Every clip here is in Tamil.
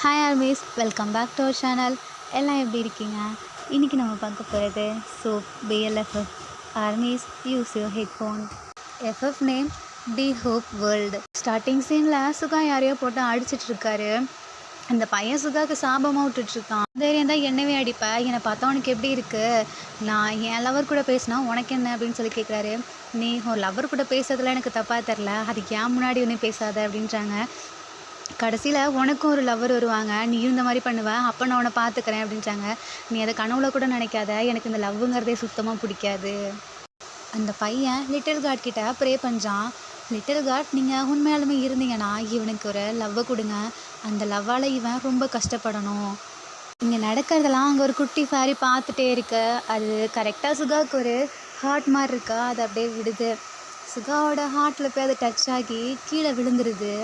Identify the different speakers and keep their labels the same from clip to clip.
Speaker 1: Hi armies, welcome back to our channel. எல்லாம் எப்படி இருக்கீங்க? இன்றைக்கி நம்ம பார்க்க போகிறது Sope BLFF. Armies, use your headphone. FF name the Hope World. Starting சீனில் சுகா யாரையோ போட்டு அடிச்சிட்ருக்காரு. அந்த பையன் சுகாவுக்கு சாபமாக விட்டுட்ருக்கான். தைரியம் தான் என்னவே அடிப்பேன், என்னை பார்த்தா உனக்கு எப்படி இருக்குது, நான் என் லவர் கூட பேசினா உனக்கு என்ன அப்படின்னு சொல்லி கேட்குறாரு. நீ ஒரு லவர் கூட பேசுறதுல எனக்கு தப்பாக தெரில, அதுக்கு ஏன் முன்னாடி ஒன்றும் பேசாத அப்படின்றாங்க. கடைசியில் உனக்கும் ஒரு லவர் வருவாங்க, நீயும் இந்த மாதிரி பண்ணுவேன், அப்போ நான் உன்னை பார்த்துக்கிறேன் அப்படின்றாங்க. நீ அதை கனவுல கூட நினைக்காத, எனக்கு இந்த லவ்வுங்கிறதே சுத்தமாக பிடிக்காது. அந்த பையன் லிட்டில் காட் கிட்ட ப்ரே பண்ணுறான். லிட்டில் காட், நீங்கள் உண்மையாலுமே இருந்தீங்கன்னா இவனுக்கு ஒரு லவ்வை கொடுங்க, அந்த லவ்வால் இவன் ரொம்ப கஷ்டப்படணும். இங்கே நடக்கிறதெல்லாம் அங்கே ஒரு குட்டி ஃபேரி பார்த்துட்டே இருக்க, அது கரெக்டாக சுகாவுக்கு ஒரு ஹார்ட் மாதிரி இருக்கா, அது அப்படியே விடுது. சுகாவோட ஹார்ட்டில் போய் அது டச் ஆகி கீழே விழுந்துருது.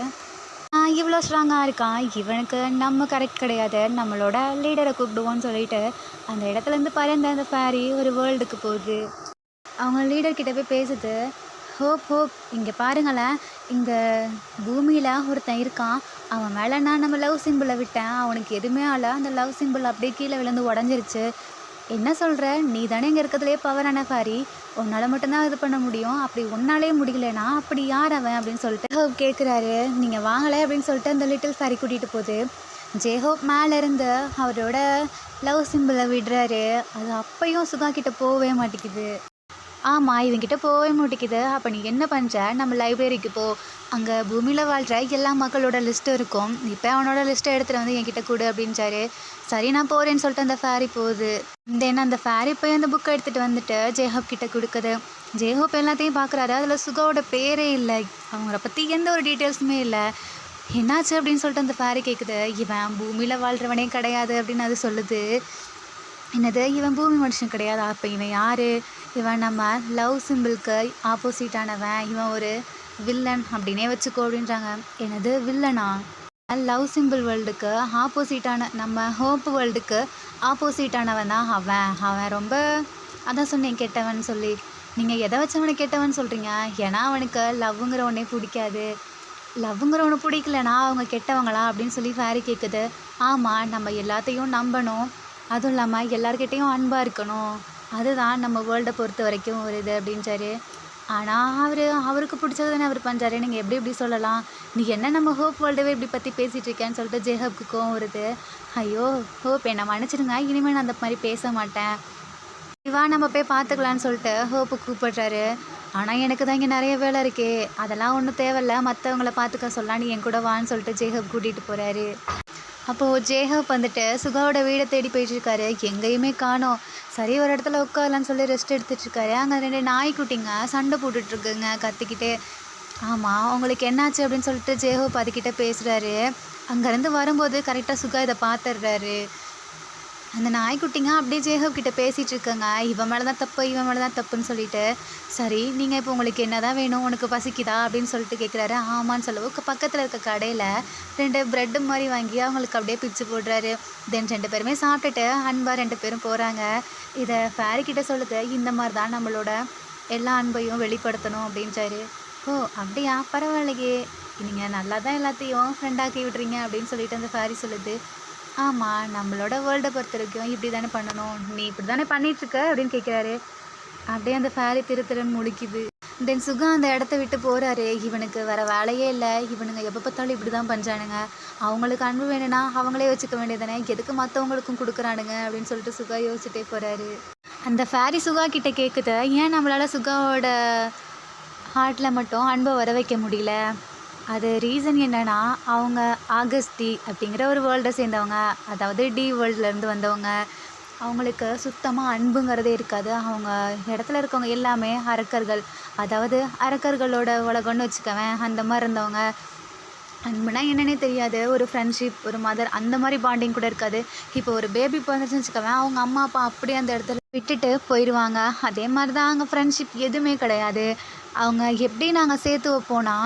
Speaker 1: இவ்வளோ ஸ்ட்ராங்காக இருக்கான், இவனுக்கு நம்ம கரெக்ட் கிடையாது, நம்மளோட லீடரை கூப்பிடுவோன்னு சொல்லிட்டு அந்த இடத்துலேருந்து பறந்த அந்த ஃபேரி ஒரு வேர்ல்டுக்கு போகுது. அவங்க லீடர்கிட்ட போய் பேசுது. ஹோப் ஹோப், இங்கே பாருங்களேன், இந்த பூமியில் ஒருத்தன் இருக்கான், அவன் மேலே நான் நம்ம லவ் சிம்பிளை விட்டேன், அவனுக்கு எதுவுமே ஆகலை, அந்த லவ் சிம்பிள் அப்படியே கீழே விழுந்து உடஞ்சிருச்சு. என்ன சொல்கிற, நீ தானே இங்கே இருக்கிறதுலே பவரான ஃபேரி, உன்னால் மட்டும்தான் இது பண்ண முடியும், அப்படி உன்னாலே முடியலனா அப்படி யார் அவன் அப்படின்னு சொல்லிட்டு ஹோப் கேட்குறாரு. நீங்கள் வாங்கலை அப்படின்னு சொல்லிட்டு அந்த லிட்டில் ஃபேரி கூட்டிகிட்டு போகுது. ஹோப் மேலேருந்து அவரோட லவ் சிம்பிளை விடுறாரு. அது அப்பையும் சுகா கிட்ட போகவே மாட்டேங்குது. ஆமாம், இவங்கிட்ட போகவே மாட்டேங்குது. அப்போ நீ என்ன பண்ணுற, நம்ம லைப்ரரிக்கு போ, அங்கே பூமியில் வாழ்கிற எல்லா மக்களோட லிஸ்ட்டும் இருக்கும், இப்போ அவனோட லிஸ்ட்டை எடுத்துகிட்டு வந்து என்கிட்ட கொடு அப்படின்றாரு. சரி நான் போகிறேன்னு சொல்லிட்டு அந்த ஃபேரி போகுது. தென் அந்த ஃபேரி போய் அந்த புக்கை எடுத்துகிட்டு வந்துட்டு ஹோப் கிட்ட கொடுக்குது. ஹோப் எல்லாத்தையும் பார்க்குறாரு. அதில் சுகாவோட பேரே இல்லை, அவங்கள பற்றி எந்த ஒரு டீட்டெயில்ஸுமே இல்லை. என்னாச்சு அப்படின்னு சொல்லிட்டு அந்த ஃபேரி கேட்குது. இவன் பூமியில் வாழ்கிறவனே கிடையாது அப்படின்னு அது சொல்லுது. என்னது, இவன் பூமி மனுஷன் கிடையாது, அப்போ இவன் யார், இவன் நம்ம லவ் சிம்பிளுக்கு ஆப்போசிட்டானவன், இவன் ஒரு வில்லன் அப்படின்னே வச்சுக்கோ அப்படின்றாங்க. என்னது வில்லனா? லவ் சிம்பிள் வேர்ல்டுக்கு ஆப்போசிட்டான நம்ம ஹோப் வேர்ல்டுக்கு ஆப்போசிட்டானவன் தான் அவன். அவன் ரொம்ப, அதான் சொன்னேன் கெட்டவன் சொல்லி. நீங்கள் எதை வச்சவனை கெட்டவன் சொல்கிறீங்க? ஏன்னா அவனுக்கு லவ்வுங்கிற ஒன்றே பிடிக்காது. லவ்வுங்கிற ஒன்று பிடிக்கலனா அவங்க கெட்டவங்களா அப்படின்னு சொல்லி ஃபேரி கேட்குது. ஆமாம், நம்ம எல்லாத்தையும் நம்பணும், அதுவும் இல்லாமல் எல்லார்கிட்டேயும் அன்பாக இருக்கணும், அதுதான் நம்ம வேர்ல்டை பொறுத்த வரைக்கும் ஒரு இது அப்படின்றாரு. ஆனால் அவருக்கு பிடிச்சது தானே அவர் பண்ணுறாரு, நீங்கள் எப்படி சொல்லலாம், நீ என்ன நம்ம ஹோப் வேர்ல்டவே இப்படி பற்றி பேசிகிட்டு இருக்கேன்னு சொல்லிட்டு ஹோப்புக்கு கோவம் வருது. ஐயோ ஹோப், என்னை மன்னிச்சிடுங்க, இனிமேல் நான் அந்த மாதிரி பேச மாட்டேன், இவா நம்ம போய் பார்த்துக்கலான்னு சொல்லிட்டு ஹோப்பு கூப்பிடுறாரு. ஆனால் எனக்கு தான் இங்கே நிறைய வேலை இருக்கே, அதெல்லாம் ஒன்றும் தேவையில்ல, மற்றவங்கள பார்த்துக்க சொல்லலாம், நீ என் கூட வான்னு சொல்லிட்டு ஹோப் கூட்டிகிட்டு போகிறாரு. அப்போது ஹோப் வந்துட்டு சுகாவோட வீடை தேடி போயிட்டுருக்காரு. எங்கேயுமே காணோம். சரி ஒரு இடத்துல உட்காரலான்னு சொல்லி ரெஸ்ட் எடுத்துகிட்ருக்காரு. அங்கே 2 நாய்க்குட்டிங்க சண்டை போட்டுட்ருக்குங்க கத்திக்கிட்டே. ஆமாம், உங்களுக்கு என்னாச்சு அப்படின்னு சொல்லிட்டு ஹோப் அதுக்கிட்ட பேசுகிறாரு. அங்கேருந்து வரும்போது கரெக்டாக சுகா இதை பார்த்துடுறாரு. அந்த நாய்க்குட்டிங்க அப்படியே ஹோப் கிட்ட பேசிகிட்டு இருக்கங்க, இவன் மேலே தான் தப்பு, இவன் மேலே தான் தப்புன்னு சொல்லிட்டு. சரி நீங்கள் இப்போ உங்களுக்கு என்ன தான் வேணும், உனக்கு பசிக்குதா அப்படின்னு சொல்லிட்டு கேட்குறாரு. ஆமான்னு சொல்லவும் பக்கத்தில் இருக்க கடையில் 2 ப்ரெட்டு மாதிரி வாங்கி அவங்களுக்கு அப்படியே பிச்சு போடுறாரு. தென் 2 பேருமே சாப்பிட்டுட்டு அன்பாக 2 பேரும் போகிறாங்க. இதை ஃபேரி கிட்ட சொல்லுது, இந்த மாதிரி தான் நம்மளோட எல்லா அன்பையும் வெளிப்படுத்தணும் அப்படின்றாரு. ஓ அப்படியா, பரவாயில்லையே, நீங்கள் நல்லா தான் எல்லாத்தையும் ஃப்ரெண்டாக்கி விட்றீங்க அப்படின்னு சொல்லிட்டு அந்த ஃபேரி சொல்லுது. ஆமாம், நம்மளோட வேர்ல்டை பொறுத்த வரைக்கும் இப்படி தானே பண்ணணும், நீ இப்படி தானே பண்ணிகிட்ருக்க அப்படின்னு கேட்குறாரு. அப்படியே அந்த ஃபேரி திருன்னு முழிக்குது. தென் சுகா அந்த இடத்த விட்டு போகிறாரு. இவனுக்கு வேறு வேலையே இல்லை, இவனுங்க எப்போ பார்த்தாலும் இப்படி தான் பண்ணுறானுங்க, அவங்களுக்கு அன்பு வேணும்னா அவங்களே வச்சுக்க வேண்டியதானே, எதுக்கு மற்றவங்களுக்கும் கொடுக்குறானுங்க அப்படின்னு சொல்லிட்டு சுகா யோசிச்சுட்டே போகிறாரு. அந்த ஃபேரி சுகா கிட்டே கேட்குது, ஏன் நம்மளால் சுகாவோட ஹார்ட்டில் மட்டும் அன்பை வர வைக்க முடியல? அது ரீசன் என்னென்னா, அவங்க ஆகஸ்டி அப்படிங்கிற ஒரு வேர்ல்டை சேர்ந்தவங்க, அதாவது டி வேர்ல்ட்லேருந்து வந்தவங்க. அவங்களுக்கு சுத்தமாக அன்புங்கிறதே இருக்காது. அவங்க இடத்துல இருக்கவங்க எல்லாமே அரக்கர்கள், அதாவது அரக்கர்களோட உலகம்னு வச்சுக்கவேன், அந்த மாதிரி இருந்தவங்க. அன்புனா என்னன்னே தெரியாது, ஒரு ஃப்ரெண்ட்ஷிப், ஒரு மதர், அந்த மாதிரி பாண்டிங் கூட இருக்காது. இப்போ ஒரு பேபி பிறந்துச்சுன்னு வச்சுக்கவேன், அவங்க அம்மா அப்பா அப்படியே அந்த இடத்துல விட்டுட்டு போயிடுவாங்க. அதே மாதிரி தான் அங்கே ஃப்ரெண்ட்ஷிப் எதுவுமே கிடையாது. அவங்க எப்படி நாங்கள் சேர்த்து வைப்போனா,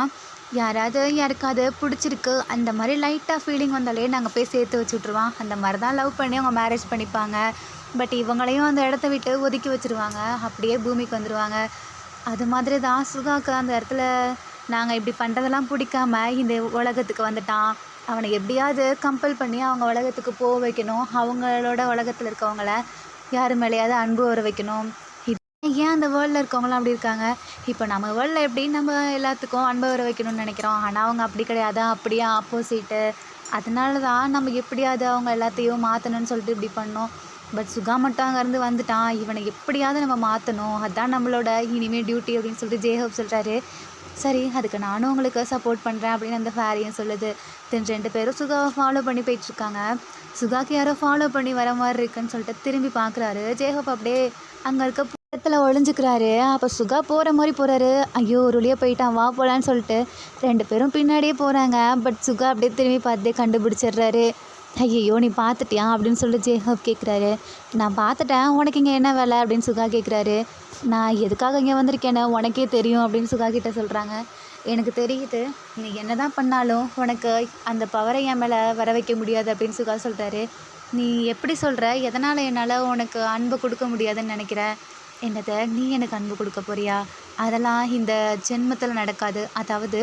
Speaker 1: யாருக்காவது பிடிச்சிருக்கு அந்த மாதிரி லைட்டாக ஃபீலிங் வந்தாலே நாங்கள் போய் சேர்த்து வச்சுட்ருவோம். அந்த மாதிரி தான் லவ் பண்ணி அவங்க மேரேஜ் பண்ணிப்பாங்க. பட் இவங்களையும் அந்த இடத்த விட்டு ஒதுக்கி வச்சுருவாங்க, அப்படியே பூமிக்கு வந்துடுவாங்க. அது மாதிரி தான் சுகாவுக்கு அந்த இடத்துல நாங்கள் இப்படி பண்ணுறதெல்லாம் பிடிக்காம இந்த உலகத்துக்கு வந்துட்டான். அவனை எப்படியாவது கம்பல் பண்ணி அவங்க உலகத்துக்கு போக வைக்கணும். அவங்களோட உலகத்தில் இருக்கவங்கள யார் மேலேயாவது அன்பு வர வைக்கணும். ஏன் அந்த வேர்ல்டில் இருக்கவங்களாம் அப்படி இருக்காங்க? இப்போ நம்ம வேர்ல்டில் எப்படி நம்ம எல்லாத்துக்கும் அன்பை வர வைக்கணும்னு நினைக்கிறோம். ஆனால் அவங்க அப்படி கிடையாது, அப்படியே ஆப்போசிட்டு. அதனால தான் நம்ம எப்படியாவது அவங்க எல்லாத்தையும் மாற்றணும்னு சொல்லிட்டு இப்படி பண்ணோம். பட் சுகா மட்டும் அங்கேருந்து வந்துட்டான். இவனை எப்படியாவது நம்ம மாற்றணும், அதுதான் நம்மளோட இனிமேல் டியூட்டி அப்படின்னு சொல்லிட்டு ஜேஹோப் சொல்கிறாரு. சரி, அதுக்கு நானும் உங்களுக்கு சப்போர்ட் பண்ணுறேன் அப்படின்னு அந்த ஃபேரியும் சொல்லுது. தென் 2 பேரும் சுகாவை ஃபாலோ பண்ணி போயிட்டுருக்காங்க. சுகாக்கு யாரோ ஃபாலோ பண்ணி வர மாதிரி இருக்குன்னு சொல்லிட்டு திரும்பி பார்க்குறாரு. ஜேஹோப் அப்படியே அங்கே இருக்க இடத்துல ஒளிஞ்சுக்கிறாரு. அப்போ சுகா போகிற மாதிரி போகிறாரு. ஐயோ, ஒரு வழியாக போயிட்டான், வா போகலான்னு சொல்லிட்டு 2 பேரும் பின்னாடியே போகிறாங்க. பட் சுகா அப்படியே திரும்பி பார்த்து கண்டுபிடிச்சிடுறாரு. ஐயோ, நீ பார்த்துட்டியா அப்படின்னு சொல்லிட்டு ஜேஹோப் கேட்குறாரு. நான் பார்த்துட்டேன், உனக்கு இங்கே என்ன வேலை அப்படின்னு சுகா கேட்குறாரு. நான் எதுக்காக இங்கே வந்திருக்கேன்னு உனக்கே தெரியும் அப்படின்னு சுகா கிட்ட சொல்கிறாங்க. எனக்கு தெரியுது, நீ என்ன தான் பண்ணாலும் உனக்கு அந்த பவரை என் மேலே வர வைக்க முடியாது அப்படின்னு சுகா சொல்கிறாரு. நீ எப்படி சொல்கிற? எதனால் என்னால் உனக்கு அன்பு கொடுக்க முடியாதுன்னு நினைக்கிற? என்னதை நீ எனக்கு அன்பு கொடுக்க போறியா? அதெல்லாம் இந்த ஜென்மத்தில் நடக்காது. அதாவது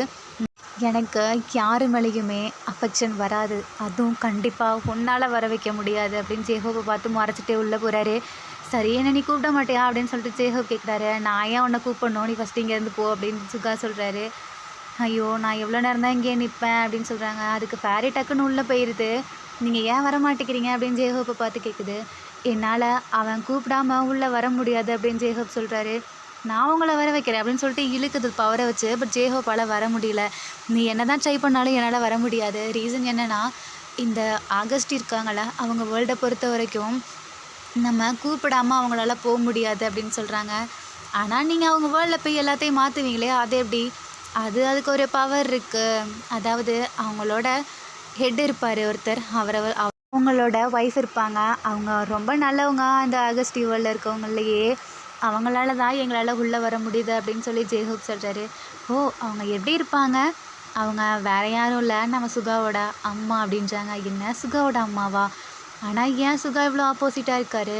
Speaker 1: எனக்கு யார் மேலேயுமே அஃபெக்ஷன் வராது, அதுவும் கண்டிப்பாக உன்னால் வர வைக்க முடியாது அப்படின்னு ஜேஹோப்பை பார்த்து மறைச்சிட்டே உள்ளே போகிறாரு. சரி, என்ன நீ கூப்பிட மாட்டியா அப்படின்னு சொல்லிட்டு ஜேஹோப் கேட்குறாரு. நான் ஏன் உன்னை கூப்பிடணும், நீ ஃபஸ்ட்டு இங்கேருந்து போ அப்படின்னு சுகா சொல்கிறாரு. ஐயோ, நான் எவ்வளோ நேரம் தான் இங்கே நிற்பேன் அப்படின்னு சொல்கிறாங்க. அதுக்கு ஃபேரி டக்குன்னு உள்ளே போயிடுது. நீங்கள் ஏன் வர மாட்டேங்கிறீங்க அப்படின்னு ஜேஹோப்பை பார்த்து கேட்குது. என்னால் அவன் கூப்பிடாம உள்ளே வர முடியாது அப்படின்னு ஜேஹோப் சொல்கிறாரு. நான் உங்களை வர வைக்கிறேன் அப்படின்னு சொல்லிட்டு இழுக்குது பவரை வச்சு. பட் ஜேஹோப்பால் வர முடியல. நீ என்ன தான் ட்ரை பண்ணாலும் என்னால் வர முடியாது. ரீசன் என்னென்னா, இந்த ஆகஸ்ட் இருக்காங்கள, அவங்க வேர்ல்டை பொறுத்த வரைக்கும் நம்ம கூப்பிடாமல் அவங்களால போக முடியாது அப்படின்னு சொல்கிறாங்க. ஆனால் நீங்கள் அவங்க வேர்ல்டில் போய் எல்லாத்தையும் மாற்றுவீங்களே, அது எப்படி? அதுக்கு ஒரு பவர் இருக்குது. அதாவது அவங்களோட ஹெட் இருப்பார் ஒருத்தர், அவங்களோட ஒய்ஃப் இருப்பாங்க. அவங்க ரொம்ப நல்லவங்க. அந்த ஆகஸ்ட் வேர்ல்டில் இருக்கவங்களையே அவங்களால தான் எங்களால் உள்ளே வர முடியுது அப்படின்னு சொல்லி ஜேஹோப் சொல்கிறாரு. ஓ, அவங்க எப்படி இருப்பாங்க? அவங்க வேற யாரும் இல்லை, நம்ம சுகாவோட அம்மா அப்படின்றாங்க. என்ன, சுகாவோட அம்மாவா? ஆனால் ஏன் சுகா இவ்வளோ ஆப்போசிட்டாக இருக்காரு?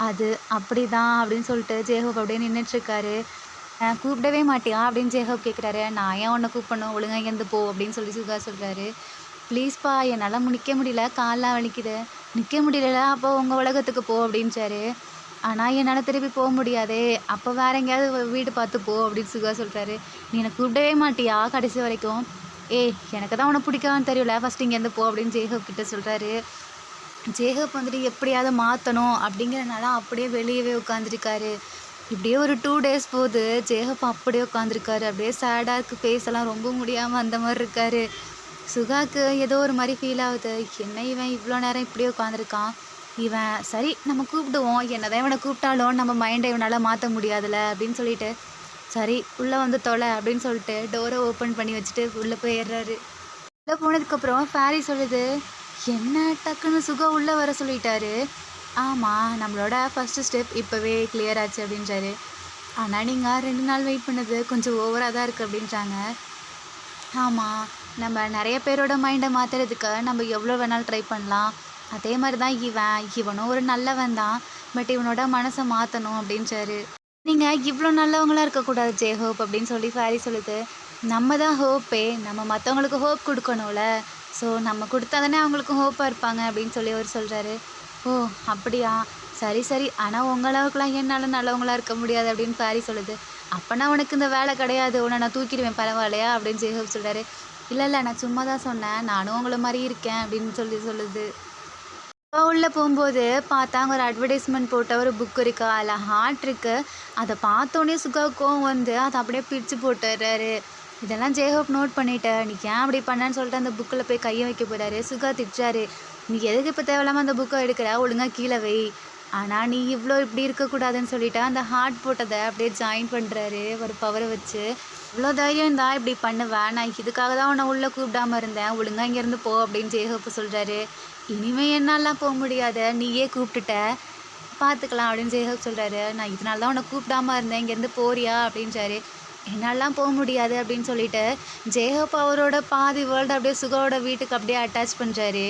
Speaker 1: அது அப்படி தான் அப்படின்னு சொல்லிட்டு ஜேஹோப் அப்படியே நின்றுட்டுருக்காரு. கூப்பிடவே மாட்டியா அப்படின்னு ஜேஹோப் கேட்குறாரு. நான் ஏன் உன்னை கூப்பிடணும், ஒழுங்காக இங்கேருந்து போ அப்படின்னு சொல்லி சுகா சொல்கிறாரு. ப்ளீஸ்ப்பா, என்னால் நிற்க முடியல, காலெலாம் வலிக்குது. நிற்க முடியல, அப்போ உங்கள் உலகத்துக்கு போ அப்படின்றாரு. ஆனால் என்னால் திருப்பி போக முடியாதே, அப்போ வேறு எங்கேயாவது வீடு பார்த்து போ அப்படின்னு சுகா சொல்கிறாரு. நீ என்னை கூப்பிடவே மாட்டியா கடைசி வரைக்கும்? எனக்கு தான் உன்னை பிடிக்காதுன்னு தெரியல, ஃபஸ்ட்டு இங்கேருந்து போ அப்படின்னு ஜேஹோப் கிட்ட சொல்கிறாரு. ஜேஹோப் வந்துட்டு எப்படியாவது மாற்றணும் அப்படிங்கிறனால அப்படியே வெளியவே உட்காந்துருக்காரு. இப்படியே ஒரு 2 days போகுது. ஜேஹோப் அப்படியே உட்காந்துருக்காரு. அப்படியே சேடாக இருக்குது, ஃபேஸெல்லாம் ரொம்ப முடியாமல் அந்த மாதிரி இருக்கார். சுகாவுக்கு ஏதோ ஒரு மாதிரி ஃபீல் ஆகுது. என்ன இவன் இவ்வளோ நேரம் இப்படியே உட்காந்துருக்கான்? இவன் சரி, நம்ம கூப்பிடுவோம், என்னதான் இவனை கூப்பிட்டாலும் நம்ம மைண்டை இவனால் மாற்ற முடியாதுல்ல அப்படின்னு சொல்லிட்டு, சரி உள்ளே வந்து தொலை அப்படின்னு சொல்லிட்டு டோரை ஓப்பன் பண்ணி வச்சுட்டு உள்ளே போயிடுறாரு. உள்ளே போனதுக்கப்புறம் ஃபேரி சொல்லுது, என்ன டக்குன்னு சுகா உள்ளே வர சொல்லிட்டாரு. ஆமாம், நம்மளோட ஃபஸ்ட்டு ஸ்டெப் இப்போவே கிளியர் ஆச்சு அப்படின்றாரு. ஆனால் நீங்கள் 2 நாள் வெயிட் பண்ணது கொஞ்சம் ஓவராக தான் இருக்குது அப்படின்றாங்க. ஆமாம், நம்ம நிறைய பேரோட மைண்டை மாற்றுறதுக்கு நம்ம எவ்வளோ வேணாலும் ட்ரை பண்ணலாம். அதே மாதிரி தான் இவனும் ஒரு நல்லவன் தான். பட் இவனோட மனசை மாற்றணும் அப்படின்றாரு. நீங்கள் இவ்வளோ நல்லவங்களாக இருக்கக்கூடாது ஜேஹோப் அப்படின்னு சொல்லி ஃபேரி சொல்லுது. நம்ம தான் ஹோப்பே, நம்ம மற்றவங்களுக்கு ஹோப் கொடுக்கணும்ல. ஸோ நம்ம கொடுத்தா தானே அவங்களுக்கும் ஹோப்பாக இருப்பாங்க அப்படின்னு சொல்லி அவர் சொல்கிறாரு. ஓ, அப்படியா, சரி சரி, ஆனால் உங்கள் அளவுக்குலாம் என்னால் நல்லவங்களாக இருக்க முடியாது அப்படின்னு ஃபேரி சொல்லுது. அப்போனா உனக்கு இந்த வேலை கிடையாது, உன்னை நான் தூக்கிடுவேன் பரவாயில்லையா அப்படின்னு ஜேஹோப் சொல்கிறாரு. இல்லை, நான் சும்மா தான் சொன்னேன், நானும் உங்களை மாதிரி இருக்கேன் அப்படின்னு சொல்லுது. உள்ளே போகும்போது பார்த்தா அங்கே ஒரு அட்வர்டைஸ்மெண்ட் போட்ட ஒரு புக் இருக்கா, அதில் ஹார்ட் இருக்குது. அதை பார்த்தோன்னே சுகாவுக்கும் வந்து அதை அப்படியே பிரித்து போட்டுறாரு. இதெல்லாம் ஜேஹோப் நோட் பண்ணிட்ட. நீ ஏன் அப்படி பண்ணேன்னு சொல்லிட்டு அந்த புக்கில் போய் கையை வைக்க போகிறாரு. சுகா திட்டுறாரு. நீ எதுக்கு இப்போ தேவையில்லாமல் அந்த புக்கை எடுக்கிற, ஒழுங்காக கீழே வை. ஆனால் நீ இவ்வளோ இப்படி இருக்கக்கூடாதுன்னு சொல்லிவிட்டு அந்த ஹார்ட் போட்டதை அப்படியே ஜாயின் பண்ணுறாரு ஒரு பவரை வச்சு. இவ்வளோ தைரியம் தான் இப்படி பண்ணுவேன், நான் இதுக்காக தான் உன்னை உள்ளே கூப்பிடாமல் இருந்தேன், ஒழுங்காக இங்கேருந்து போ அப்படின்னு ஜேஹோப்பு சொல்கிறாரு. இனிமேல் என்னாலாம் போக முடியாத, நீயே கூப்பிட்டுட்ட, பார்த்துக்கலாம் அப்படின்னு ஜேஹோப் சொல்கிறாரு. நான் இதனால தான் உன்னை கூப்பிடாமல் இருந்தேன், இங்கேருந்து போறியா அப்படின்றாரு. என்னாலாம் போக முடியாது அப்படின்னு சொல்லிட்டு ஜேஹோப் அவரோட பாதி வேர்ல்டு அப்படியே சுகாவோட வீட்டுக்கு அப்படியே அட்டாச் பண்ணுறாரு.